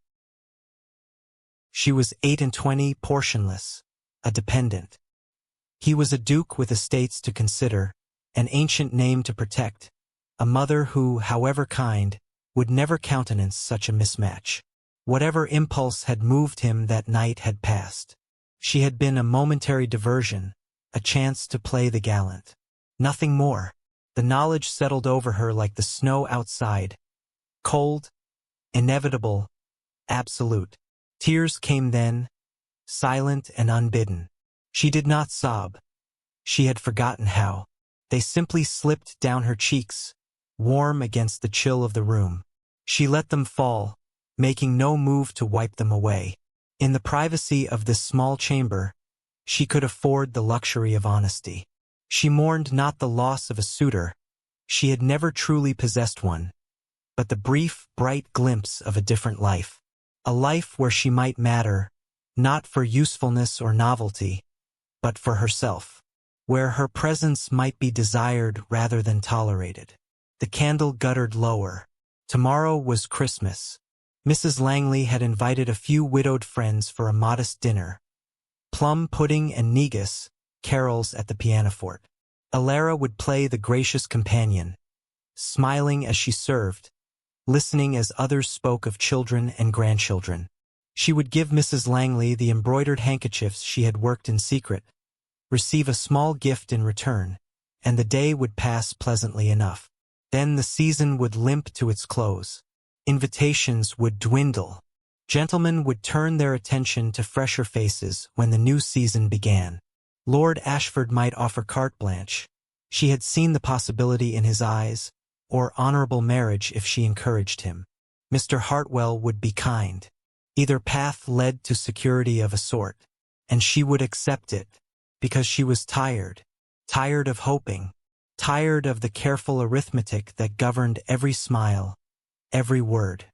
She was 28, portionless, a dependent. He was a duke with estates to consider, an ancient name to protect, a mother who, however kind, would never countenance such a mismatch. Whatever impulse had moved him that night had passed. She had been a momentary diversion, a chance to play the gallant. Nothing more. The knowledge settled over her like the snow outside. Cold, inevitable, absolute. Tears came then, silent and unbidden. She did not sob. She had forgotten how. They simply slipped down her cheeks, warm against the chill of the room. She let them fall, making no move to wipe them away. In the privacy of this small chamber, she could afford the luxury of honesty. She mourned not the loss of a suitor. She had never truly possessed one, but the brief, bright glimpse of a different life. A life where she might matter, not for usefulness or novelty, but for herself. Where her presence might be desired rather than tolerated. The candle guttered lower. Tomorrow was Christmas. Mrs. Langley had invited a few widowed friends for a modest dinner. Plum pudding and negus, carols at the pianoforte. Alara would play the gracious companion, smiling as she served, listening as others spoke of children and grandchildren. She would give Mrs. Langley the embroidered handkerchiefs she had worked in secret, receive a small gift in return, and the day would pass pleasantly enough. Then the season would limp to its close. Invitations would dwindle. Gentlemen would turn their attention to fresher faces when the new season began. Lord Ashford might offer carte blanche. She had seen the possibility in his eyes, or honorable marriage if she encouraged him. Mr. Hartwell would be kind. Either path led to security of a sort, and she would accept it, because she was tired of hoping, tired of the careful arithmetic that governed every smile, every word,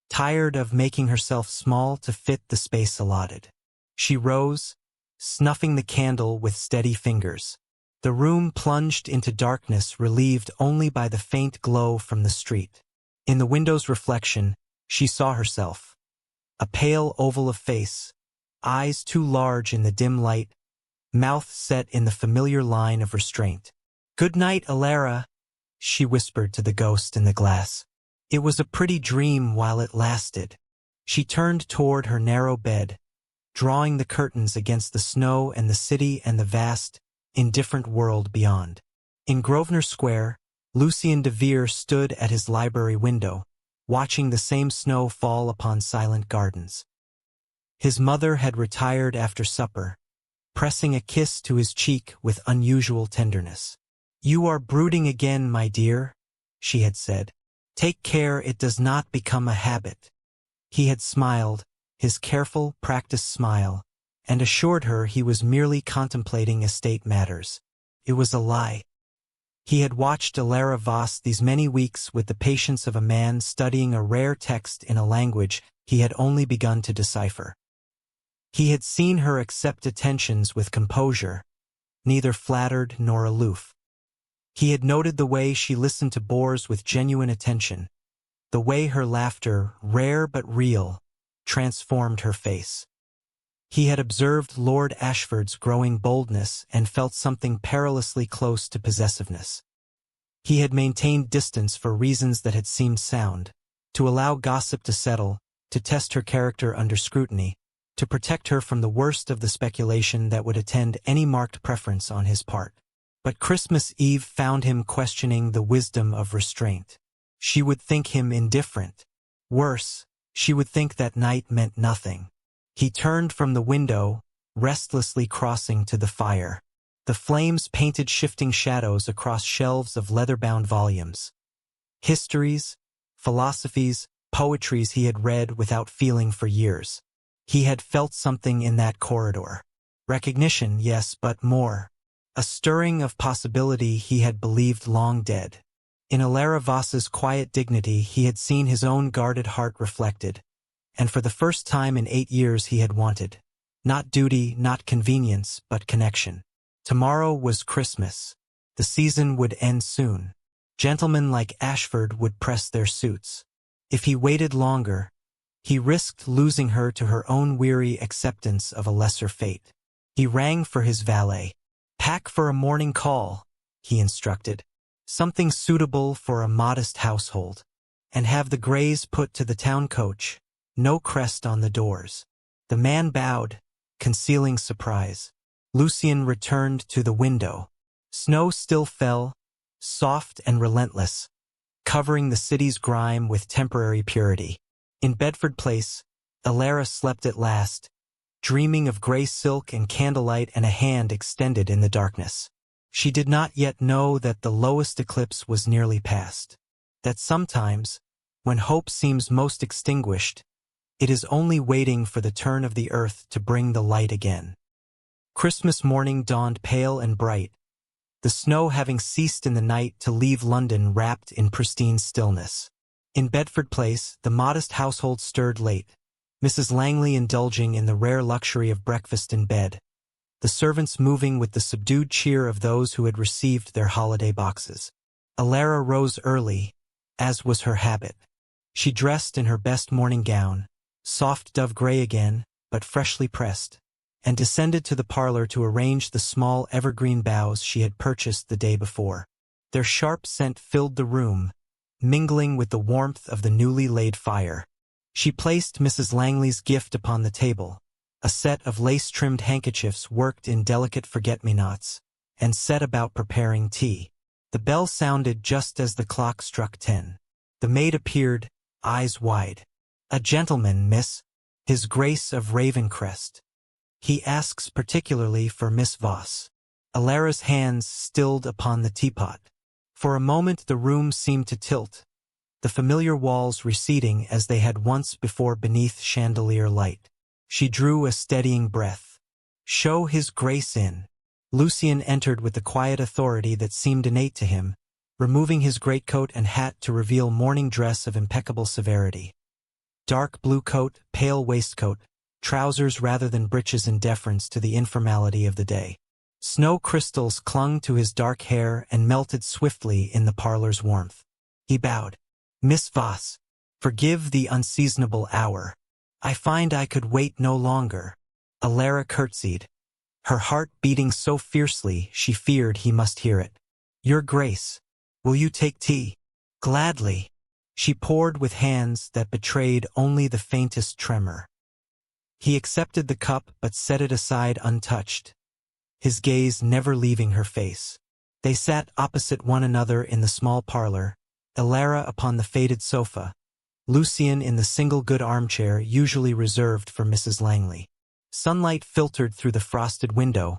tired of making herself small to fit the space allotted. She rose, snuffing the candle with steady fingers. The room plunged into darkness relieved only by the faint glow from the street. In the window's reflection, she saw herself. A pale oval of face, eyes too large in the dim light, mouth set in the familiar line of restraint. "Good night, Alara," she whispered to the ghost in the glass. It was a pretty dream while it lasted. She turned toward her narrow bed, drawing the curtains against the snow and the city and the vast, indifferent world beyond. In Grosvenor Square, Lucien de Vere stood at his library window, watching the same snow fall upon silent gardens. His mother had retired after supper, pressing a kiss to his cheek with unusual tenderness. "You are brooding again, my dear," she had said. "Take care it does not become a habit." He had smiled, his careful, practiced smile, and assured her he was merely contemplating estate matters. It was a lie. He had watched Alara Voss these many weeks with the patience of a man studying a rare text in a language he had only begun to decipher. He had seen her accept attentions with composure, neither flattered nor aloof. He had noted the way she listened to bores with genuine attention, the way her laughter, rare but real, transformed her face. He had observed Lord Ashford's growing boldness and felt something perilously close to possessiveness. He had maintained distance for reasons that had seemed sound, to allow gossip to settle, to test her character under scrutiny, to protect her from the worst of the speculation that would attend any marked preference on his part. But Christmas Eve found him questioning the wisdom of restraint. She would think him indifferent. Worse, she would think that night meant nothing. He turned from the window, restlessly crossing to the fire. The flames painted shifting shadows across shelves of leather-bound volumes. Histories, philosophies, poetries he had read without feeling for years. He had felt something in that corridor. Recognition, yes, but more. A stirring of possibility he had believed long dead. In Alara Voss's quiet dignity he had seen his own guarded heart reflected, and for the first time in 8 years he had wanted. Not duty, not convenience, but connection. Tomorrow was Christmas. The season would end soon. Gentlemen like Ashford would press their suits. If he waited longer, he risked losing her to her own weary acceptance of a lesser fate. He rang for his valet. "Pack for a morning call," he instructed. "Something suitable for a modest household." and have the grays put to the town coach, no crest on the doors. The man bowed, concealing surprise. Lucien returned to the window. Snow still fell, soft and relentless, covering the city's grime with temporary purity. In Bedford Place, Alara slept at last, dreaming of gray silk and candlelight and a hand extended in the darkness. She did not yet know that the lowest eclipse was nearly past. That sometimes, when hope seems most extinguished, it is only waiting for the turn of the earth to bring the light again. Christmas morning dawned pale and bright, the snow having ceased in the night to leave London wrapped in pristine stillness. In Bedford Place, the modest household stirred late, Mrs. Langley indulging in the rare luxury of breakfast in bed, the servants moving with the subdued cheer of those who had received their holiday boxes. Alara rose early, as was her habit. She dressed in her best morning gown, soft dove gray again, but freshly pressed, and descended to the parlor to arrange the small evergreen boughs she had purchased the day before. Their sharp scent filled the room, mingling with the warmth of the newly laid fire. She placed Mrs. Langley's gift upon the table, a set of lace-trimmed handkerchiefs worked in delicate forget-me-nots, and set about preparing tea. The bell sounded just as the clock struck 10. The maid appeared, eyes wide. "A gentleman, miss, His Grace of Ravencrest. He asks particularly for Miss Voss." Alara's hands stilled upon the teapot. For a moment the room seemed to tilt, the familiar walls receding as they had once before beneath chandelier light. She drew a steadying breath. "Show His Grace in." Lucien entered with the quiet authority that seemed innate to him, removing his greatcoat and hat to reveal morning dress of impeccable severity. Dark blue coat, pale waistcoat, trousers rather than breeches in deference to the informality of the day. Snow crystals clung to his dark hair and melted swiftly in the parlor's warmth. He bowed. "Miss Voss, forgive the unseasonable hour. I find I could wait no longer." Alara curtsied, her heart beating so fiercely she feared he must hear it. "Your Grace, will you take tea?" "Gladly." She poured with hands that betrayed only the faintest tremor. He accepted the cup but set it aside untouched, his gaze never leaving her face. They sat opposite one another in the small parlor, Alara upon the faded sofa, Lucien in the single good armchair usually reserved for Mrs. Langley. Sunlight filtered through the frosted window,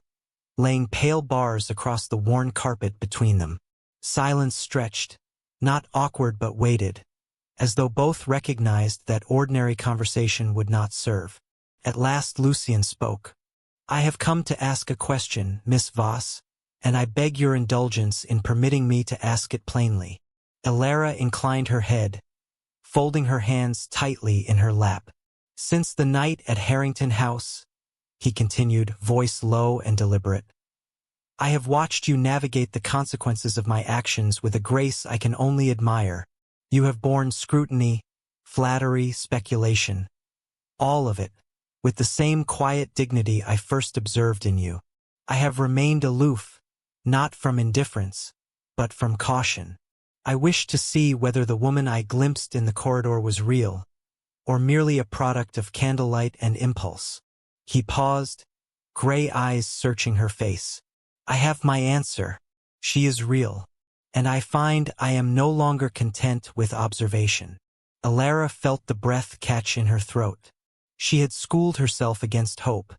laying pale bars across the worn carpet between them. Silence stretched, not awkward but weighted, as though both recognized that ordinary conversation would not serve. At last Lucien spoke. "I have come to ask a question, Miss Voss, and I beg your indulgence in permitting me to ask it plainly." Alara inclined her head, folding her hands tightly in her lap. "Since the night at Harrington House," he continued, voice low and deliberate, "I have watched you navigate the consequences of my actions with a grace I can only admire. You have borne scrutiny, flattery, speculation, all of it, with the same quiet dignity I first observed in you. I have remained aloof, not from indifference, but from caution. I wished to see whether the woman I glimpsed in the corridor was real, or merely a product of candlelight and impulse." He paused, gray eyes searching her face. "I have my answer. She is real, and I find I am no longer content with observation." Alara felt the breath catch in her throat. She had schooled herself against hope.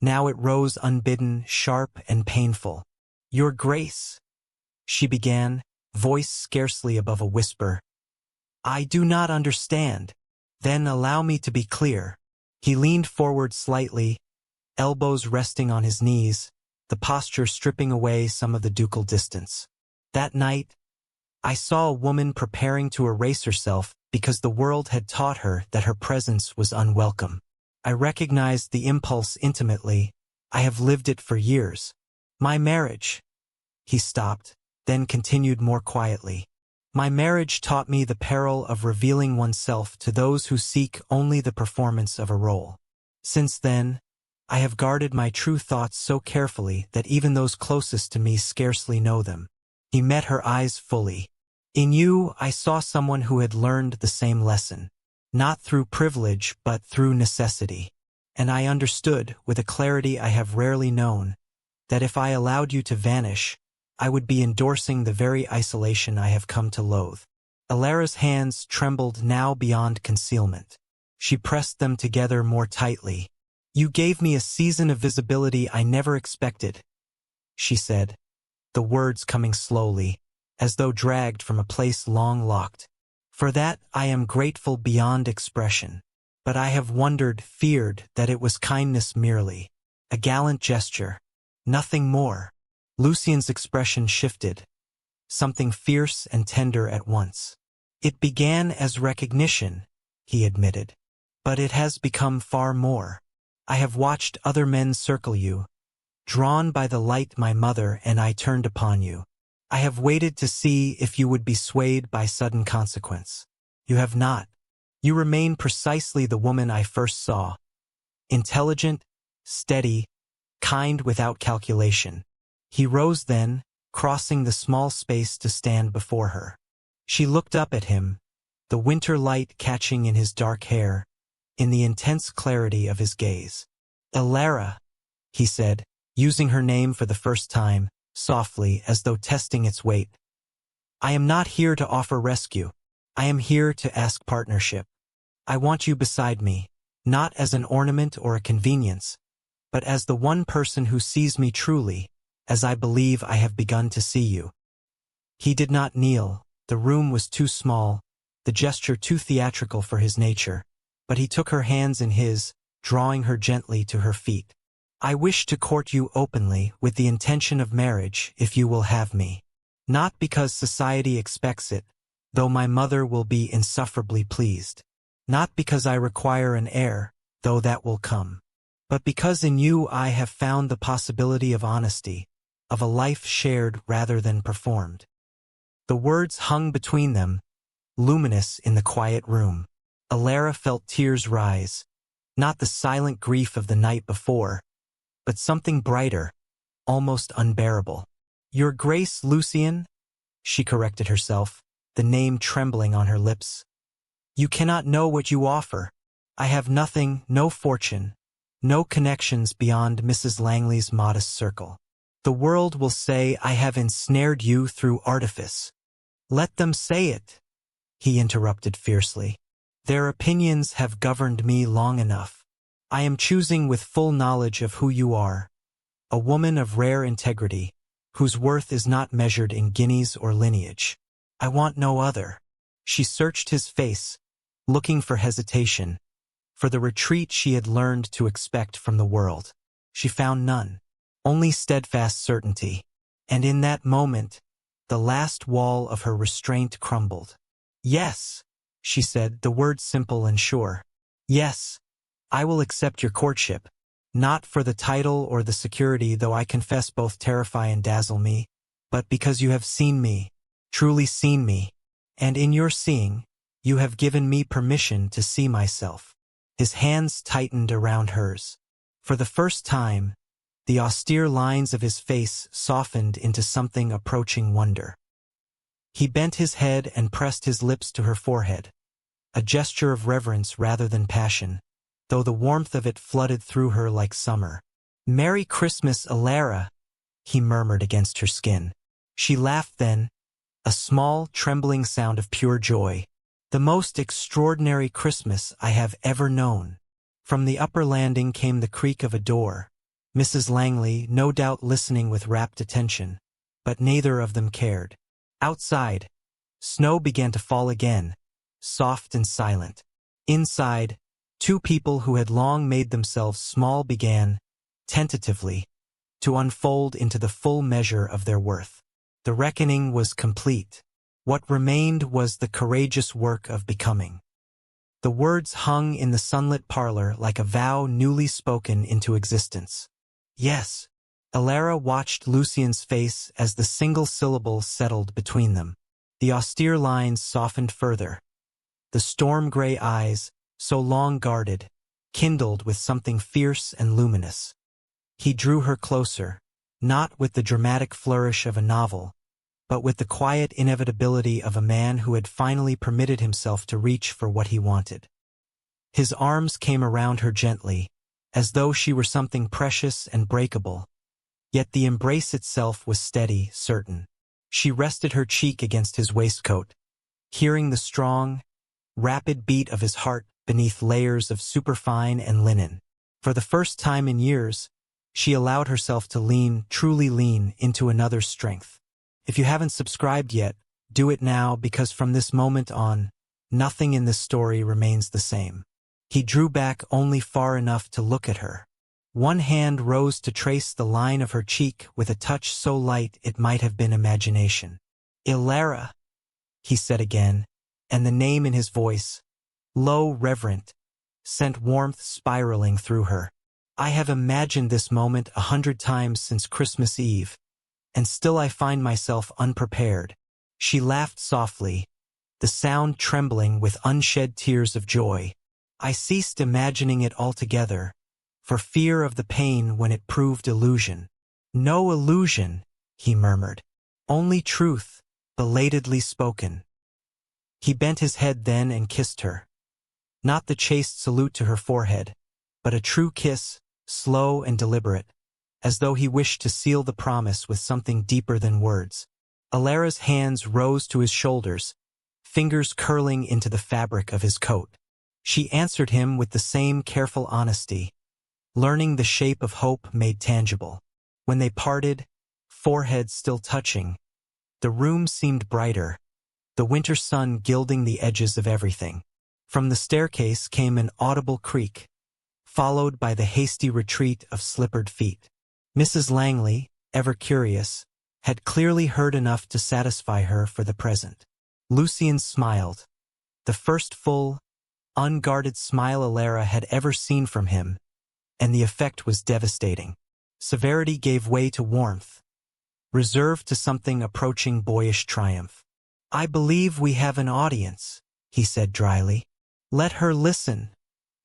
Now it rose unbidden, sharp and painful. "Your Grace," she began, voice scarcely above a whisper, "I do not understand." "Then allow me to be clear." He leaned forward slightly, elbows resting on his knees, the posture stripping away some of the ducal distance. "That night, I saw a woman preparing to erase herself because the world had taught her that her presence was unwelcome. I recognized the impulse intimately. I have lived it for years. My marriage—" He stopped, then continued more quietly. "My marriage taught me the peril of revealing oneself to those who seek only the performance of a role. Since then, I have guarded my true thoughts so carefully that even those closest to me scarcely know them." He met her eyes fully. In you, I saw someone who had learned the same lesson, not through privilege but through necessity. And I understood, with a clarity I have rarely known, that if I allowed you to vanish, I would be endorsing the very isolation I have come to loathe. Alara's hands trembled now beyond concealment. She pressed them together more tightly. You gave me a season of visibility I never expected, she said, the words coming slowly, as though dragged from a place long locked. For that I am grateful beyond expression. But I have wondered, feared, that it was kindness merely, a gallant gesture, nothing more. Lucien's expression shifted, something fierce and tender at once. It began as recognition, he admitted, but it has become far more. I have watched other men circle you, drawn by the light my mother and I turned upon you. I have waited to see if you would be swayed by sudden consequence. You have not. You remain precisely the woman I first saw. Intelligent, steady, kind without calculation. He rose then, crossing the small space to stand before her. She looked up at him, the winter light catching in his dark hair, in the intense clarity of his gaze. Alara, he said, using her name for the first time, softly as though testing its weight. I am not here to offer rescue. I am here to ask partnership. I want you beside me, not as an ornament or a convenience, but as the one person who sees me truly, as I believe I have begun to see you. He did not kneel. The room was too small, the gesture too theatrical for his nature, but he took her hands in his, drawing her gently to her feet. I wish to court you openly with the intention of marriage if you will have me. Not because society expects it, though my mother will be insufferably pleased. Not because I require an heir, though that will come. But because in you I have found the possibility of honesty, of a life shared rather than performed. The words hung between them, luminous in the quiet room. Alara felt tears rise, not the silent grief of the night before, but something brighter, almost unbearable. Your Grace, Lucien, she corrected herself, the name trembling on her lips. You cannot know what you offer. I have nothing, no fortune, no connections beyond Mrs. Langley's modest circle. The world will say I have ensnared you through artifice. Let them say it, he interrupted fiercely. Their opinions have governed me long enough. I am choosing with full knowledge of who you are, a woman of rare integrity, whose worth is not measured in guineas or lineage. I want no other. She searched his face, looking for hesitation, for the retreat she had learned to expect from the world. She found none, only steadfast certainty. And in that moment, the last wall of her restraint crumbled. Yes, she said, the word simple and sure. Yes, I will accept your courtship, not for the title or the security, though I confess both terrify and dazzle me, but because you have seen me, truly seen me, and in your seeing, you have given me permission to see myself. His hands tightened around hers. For the first time, the austere lines of his face softened into something approaching wonder. He bent his head and pressed his lips to her forehead, a gesture of reverence rather than passion, though the warmth of it flooded through her like summer. Merry Christmas, Alara, he murmured against her skin. She laughed then, a small, trembling sound of pure joy. The most extraordinary Christmas I have ever known. From the upper landing came the creak of a door. Mrs. Langley, no doubt listening with rapt attention, but neither of them cared. Outside, snow began to fall again, soft and silent. Inside, two people who had long made themselves small began, tentatively, to unfold into the full measure of their worth. The reckoning was complete. What remained was the courageous work of becoming. The words hung in the sunlit parlor like a vow newly spoken into existence. Yes. Alara watched Lucien's face as the single syllable settled between them. The austere lines softened further. The storm-gray eyes, so long guarded, kindled with something fierce and luminous. He drew her closer, not with the dramatic flourish of a novel, but with the quiet inevitability of a man who had finally permitted himself to reach for what he wanted. His arms came around her gently, as though she were something precious and breakable, yet the embrace itself was steady, certain. She rested her cheek against his waistcoat, hearing the strong, rapid beat of his heart beneath layers of superfine and linen. For the first time in years, she allowed herself to lean, truly lean, into another's strength. If you haven't subscribed yet, do it now, because from this moment on, nothing in this story remains the same. He drew back only far enough to look at her. One hand rose to trace the line of her cheek with a touch so light it might have been imagination. "Ilara," he said again, and the name in his voice, low, reverent, sent warmth spiraling through her. "I have imagined this moment 100 times since Christmas Eve, and still I find myself unprepared." She laughed softly, the sound trembling with unshed tears of joy. "I ceased imagining it altogether, for fear of the pain when it proved illusion." "No illusion," he murmured. "Only truth, belatedly spoken." He bent his head then and kissed her. Not the chaste salute to her forehead, but a true kiss, slow and deliberate, as though he wished to seal the promise with something deeper than words. Ilara's hands rose to his shoulders, fingers curling into the fabric of his coat. She answered him with the same careful honesty, learning the shape of hope made tangible. When they parted, foreheads still touching, the room seemed brighter, the winter sun gilding the edges of everything. From the staircase came an audible creak, followed by the hasty retreat of slippered feet. Mrs. Langley, ever curious, had clearly heard enough to satisfy her for the present. Lucian smiled, the first full, unguarded smile Ilara had ever seen from him, and the effect was devastating. Severity gave way to warmth, reserved to something approaching boyish triumph. "I believe we have an audience," he said dryly. "Let her listen,"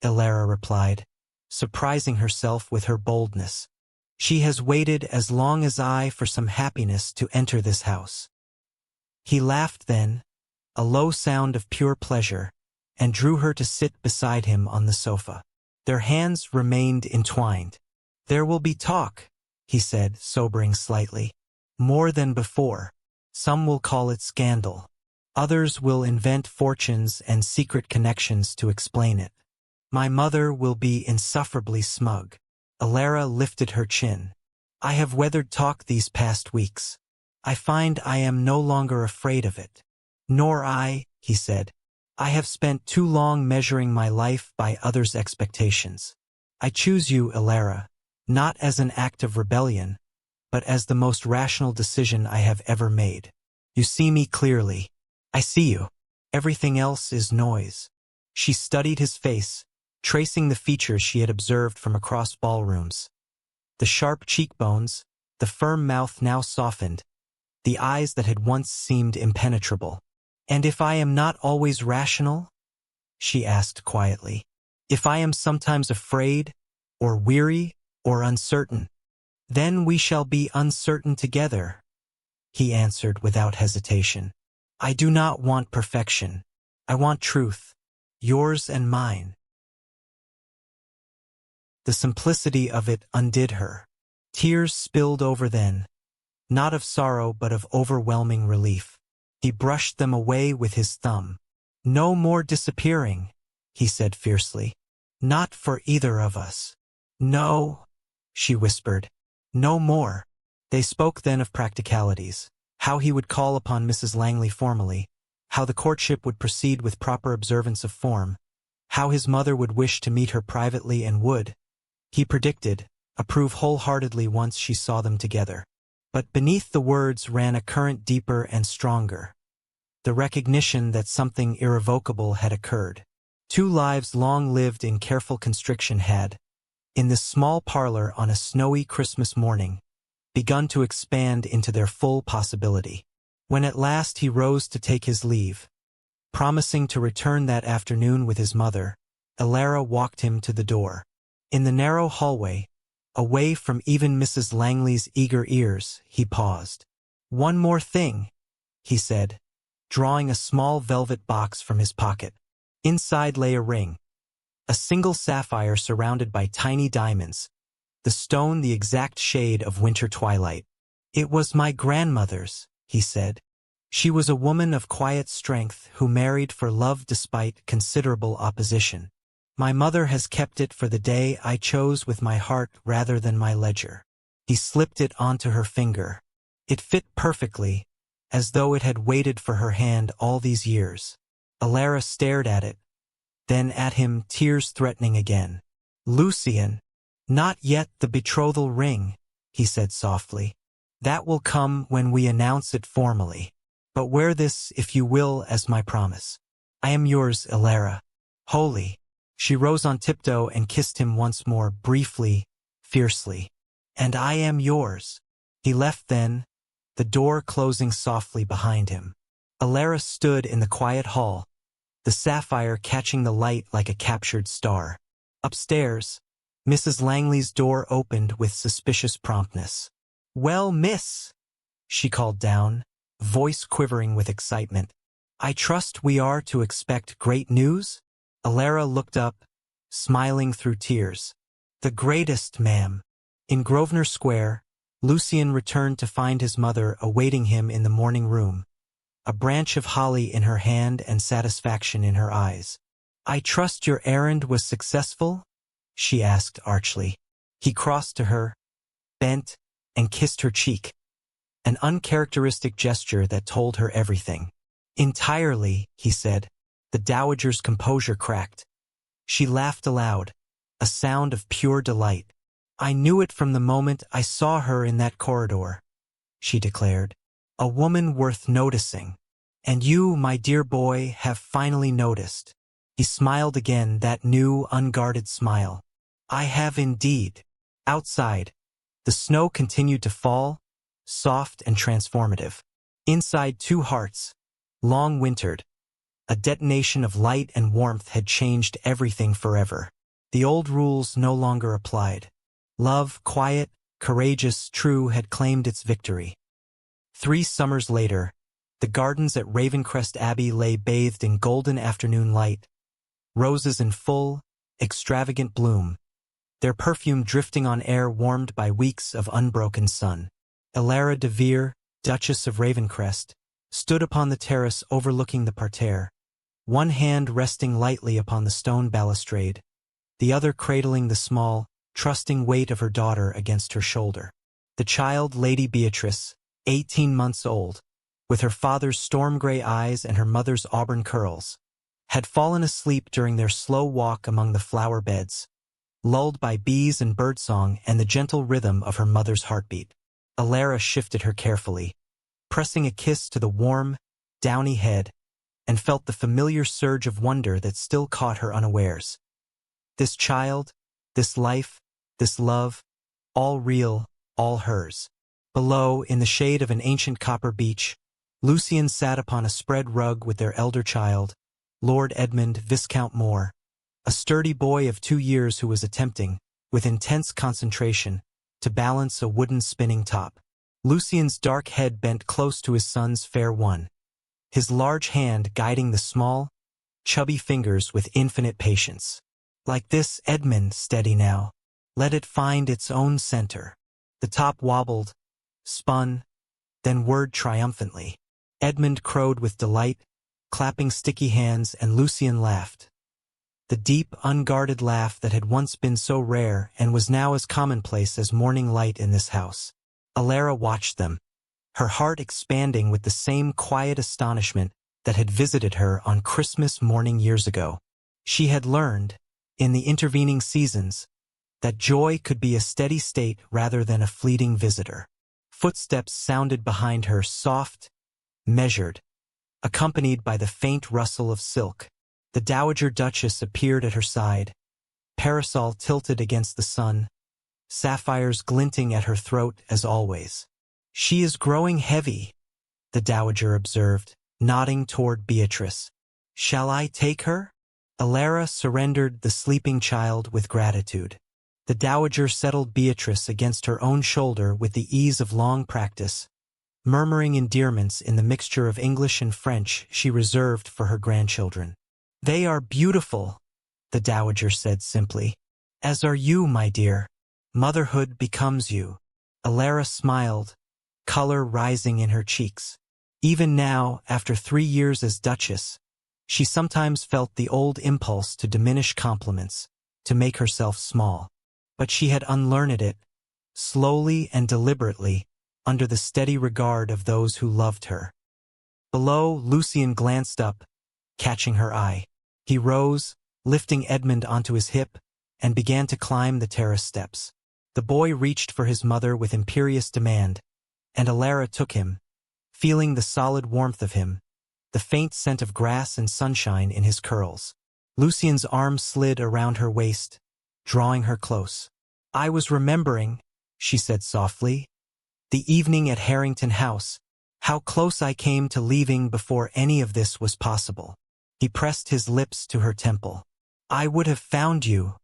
Ilara replied, surprising herself with her boldness. "She has waited as long as I for some happiness to enter this house." He laughed then, a low sound of pure pleasure, and drew her to sit beside him on the sofa. Their hands remained entwined. "There will be talk," he said, sobering slightly. "More than before. Some will call it scandal. Others will invent fortunes and secret connections to explain it. My mother will be insufferably smug." Ilara lifted her chin. "I have weathered talk these past weeks. I find I am no longer afraid of it." "Nor I," he said. "I have spent too long measuring my life by others' expectations. I choose you, Ilara, not as an act of rebellion, but as the most rational decision I have ever made. You see me clearly. I see you. Everything else is noise." She studied his face, tracing the features she had observed from across ballrooms. The sharp cheekbones, the firm mouth now softened, the eyes that had once seemed impenetrable. "And if I am not always rational?" she asked quietly. "If I am sometimes afraid, or weary, or uncertain, then we shall be uncertain together," he answered without hesitation. "I do not want perfection. I want truth, yours and mine." The simplicity of it undid her. Tears spilled over then, not of sorrow but of overwhelming relief. He brushed them away with his thumb. "No more disappearing," he said fiercely. "Not for either of us." "No," she whispered. "No more." They spoke then of practicalities, how he would call upon Mrs. Langley formally, how the courtship would proceed with proper observance of form, how his mother would wish to meet her privately and would, he predicted, approve wholeheartedly once she saw them together. But beneath the words ran a current deeper and stronger, the recognition that something irrevocable had occurred. Two lives long lived in careful constriction had, in this small parlor on a snowy Christmas morning, begun to expand into their full possibility. When at last he rose to take his leave, promising to return that afternoon with his mother, Ilara walked him to the door. In the narrow hallway, away from even Mrs. Langley's eager ears, he paused. "One more thing," he said, drawing a small velvet box from his pocket. Inside lay a ring, a single sapphire surrounded by tiny diamonds, the stone the exact shade of winter twilight. It was my grandmother's, he said. She was a woman of quiet strength who married for love despite considerable opposition. My mother has kept it for the day I chose with my heart rather than my ledger. He slipped it onto her finger. It fit perfectly, as though it had waited for her hand all these years. Alara stared at it, then at him, tears threatening again. Lucien, not yet the betrothal ring, he said softly. That will come when we announce it formally. But wear this, if you will, as my promise. I am yours, Alara. Wholly. She rose on tiptoe and kissed him once more, briefly, fiercely. And I am yours. He left then, the door closing softly behind him. Alara stood in the quiet hall, the sapphire catching the light like a captured star. Upstairs, Mrs. Langley's door opened with suspicious promptness. "Well, miss," she called down, voice quivering with excitement. "I trust we are to expect great news?" Alara looked up, smiling through tears. "The greatest, ma'am." In Grosvenor Square, Lucien returned to find his mother awaiting him in the morning room, a branch of holly in her hand and satisfaction in her eyes. "I trust your errand was successful?" she asked archly. He crossed to her, bent, and kissed her cheek, an uncharacteristic gesture that told her everything. "Entirely," he said. The dowager's composure cracked. She laughed aloud, a sound of pure delight. "I knew it from the moment I saw her in that corridor," she declared. "A woman worth noticing. And you, my dear boy, have finally noticed." He smiled again, that new, unguarded smile. "I have indeed." Outside, the snow continued to fall, soft and transformative. Inside, two hearts, long wintered, a detonation of light and warmth had changed everything forever. The old rules no longer applied. Love, quiet, courageous, true, had claimed its victory. 3 summers later, the gardens at Ravencrest Abbey lay bathed in golden afternoon light, roses in full, extravagant bloom, their perfume drifting on air warmed by weeks of unbroken sun. Alara de Vere, Duchess of Ravencrest, stood upon the terrace overlooking the parterre, one hand resting lightly upon the stone balustrade, the other cradling the small, trusting weight of her daughter against her shoulder. The child, Lady Beatrice, 18 months old, with her father's storm-gray eyes and her mother's auburn curls, had fallen asleep during their slow walk among the flower beds, lulled by bees and birdsong and the gentle rhythm of her mother's heartbeat. Alara shifted her carefully, pressing a kiss to the warm, downy head, and felt the familiar surge of wonder that still caught her unawares. This child, this life, this love, all real, all hers. Below, in the shade of an ancient copper beech, Lucien sat upon a spread rug with their elder child, Lord Edmund Viscount Moore, a sturdy boy of 2 years who was attempting, with intense concentration, to balance a wooden spinning top. Lucien's dark head bent close to his son's fair one, his large hand guiding the small, chubby fingers with infinite patience. "Like this, Edmund, steady now. Let it find its own center." The top wobbled, spun, then whirred triumphantly. Edmund crowed with delight, clapping sticky hands, and Lucien laughed. The deep, unguarded laugh that had once been so rare and was now as commonplace as morning light in this house. Alara watched them, her heart expanding with the same quiet astonishment that had visited her on Christmas morning years ago. She had learned, in the intervening seasons, that joy could be a steady state rather than a fleeting visitor. Footsteps sounded behind her, soft, measured, accompanied by the faint rustle of silk. The Dowager Duchess appeared at her side, parasol tilted against the sun, sapphires glinting at her throat as always. "She is growing heavy," the Dowager observed, nodding toward Beatrice. "Shall I take her?" Alara surrendered the sleeping child with gratitude. The Dowager settled Beatrice against her own shoulder with the ease of long practice, murmuring endearments in the mixture of English and French she reserved for her grandchildren. "They are beautiful," the dowager said simply. "As are you, my dear. Motherhood becomes you." Alara smiled, color rising in her cheeks. Even now, after 3 years as Duchess, she sometimes felt the old impulse to diminish compliments, to make herself small. But she had unlearned it, slowly and deliberately, under the steady regard of those who loved her. Below, Lucien glanced up, catching her eye. He rose, lifting Edmund onto his hip, and began to climb the terrace steps. The boy reached for his mother with imperious demand, and Alara took him, feeling the solid warmth of him, the faint scent of grass and sunshine in his curls. Lucien's arm slid around her waist, drawing her close. "I was remembering," she said softly, "the evening at Harrington House, how close I came to leaving before any of this was possible." He pressed his lips to her temple. "I would have found you,"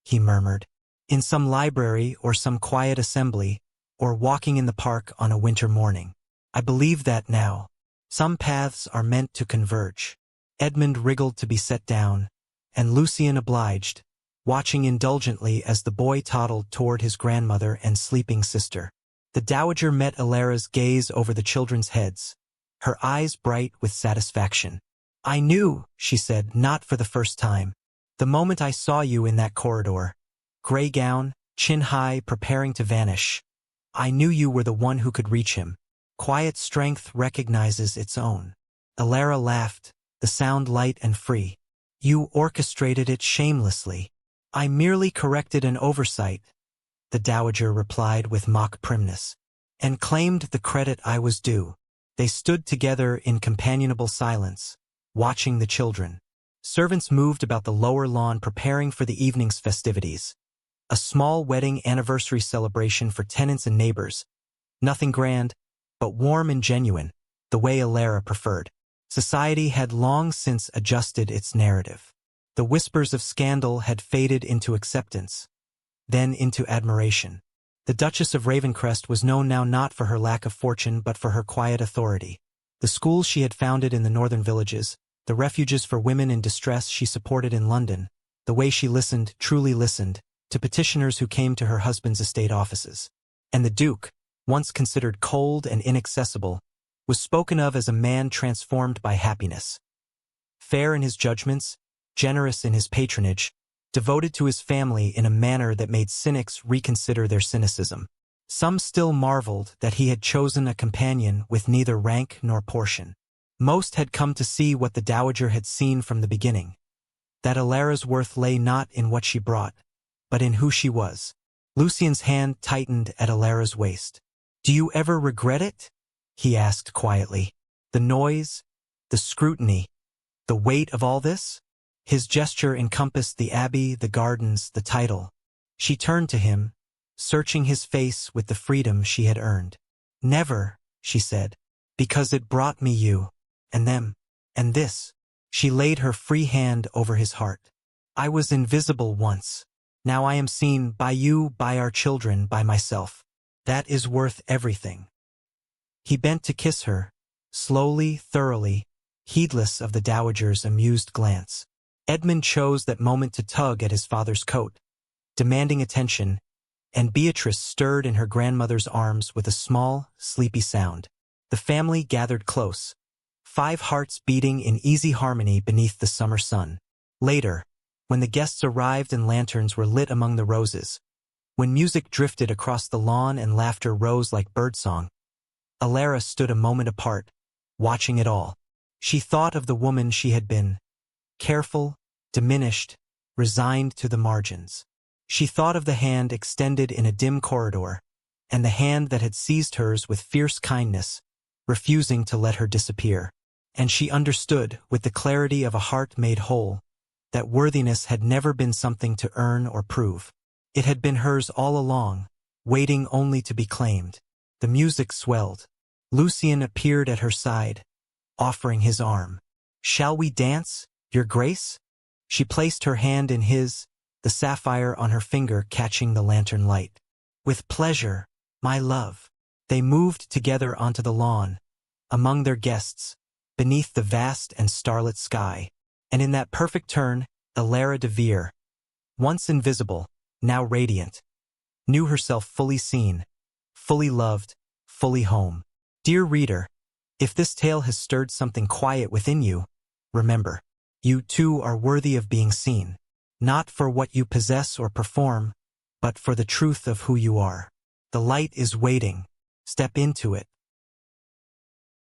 he murmured, "in some library or some quiet assembly, or walking in the park on a winter morning. I believe that now. Some paths are meant to converge." Edmund wriggled to be set down, and Lucien obliged, watching indulgently as the boy toddled toward his grandmother and sleeping sister. The dowager met Alara's gaze over the children's heads, her eyes bright with satisfaction. "I knew," she said, "not for the first time. The moment I saw you in that corridor, gray gown, chin high, preparing to vanish, I knew you were the one who could reach him. Quiet strength recognizes its own." Alara laughed, the sound light and free. "You orchestrated it shamelessly." "I merely corrected an oversight," the dowager replied with mock primness, "and claimed the credit I was due." They stood together in companionable silence, watching the children. Servants moved about the lower lawn preparing for the evening's festivities. A small wedding anniversary celebration for tenants and neighbors. Nothing grand, but warm and genuine, the way Alara preferred. Society had long since adjusted its narrative. The whispers of scandal had faded into acceptance, then into admiration. The Duchess of Ravencrest was known now not for her lack of fortune but for her quiet authority. The schools she had founded in the northern villages, the refuges for women in distress she supported in London, the way she listened, truly listened, to petitioners who came to her husband's estate offices. And the Duke, once considered cold and inaccessible, was spoken of as a man transformed by happiness. Fair in his judgments, generous in his patronage, devoted to his family in a manner that made cynics reconsider their cynicism. Some still marveled that he had chosen a companion with neither rank nor portion. Most had come to see what the dowager had seen from the beginning, that Alara's worth lay not in what she brought, but in who she was. Lucien's hand tightened at Alara's waist. "Do you ever regret it?" he asked quietly. "The noise, the scrutiny, the weight of all this?" His gesture encompassed the abbey, the gardens, the title. She turned to him, searching his face with the freedom she had earned. "Never," she said, "because it brought me you, and them, and this." She laid her free hand over his heart. "I was invisible once. Now I am seen by you, by our children, by myself. That is worth everything." He bent to kiss her, slowly, thoroughly, heedless of the dowager's amused glance. Edmund chose that moment to tug at his father's coat, demanding attention, and Beatrice stirred in her grandmother's arms with a small, sleepy sound. The family gathered close, 5 hearts beating in easy harmony beneath the summer sun. Later, when the guests arrived and lanterns were lit among the roses, when music drifted across the lawn and laughter rose like birdsong, Alara stood a moment apart, watching it all. She thought of the woman she had been, careful, diminished, resigned to the margins. She thought of the hand extended in a dim corridor, and the hand that had seized hers with fierce kindness, refusing to let her disappear. And she understood, with the clarity of a heart made whole, that worthiness had never been something to earn or prove. It had been hers all along, waiting only to be claimed. The music swelled. Lucien appeared at her side, offering his arm. "Shall we dance, Your Grace?" She placed her hand in his, the sapphire on her finger catching the lantern light. "With pleasure, my love." They moved together onto the lawn, among their guests, beneath the vast and starlit sky. And in that perfect turn, Elara de Vere, once invisible, now radiant, knew herself fully seen, fully loved, fully home. Dear reader, if this tale has stirred something quiet within you, remember, you too are worthy of being seen, not for what you possess or perform, but for the truth of who you are. The light is waiting. Step into it.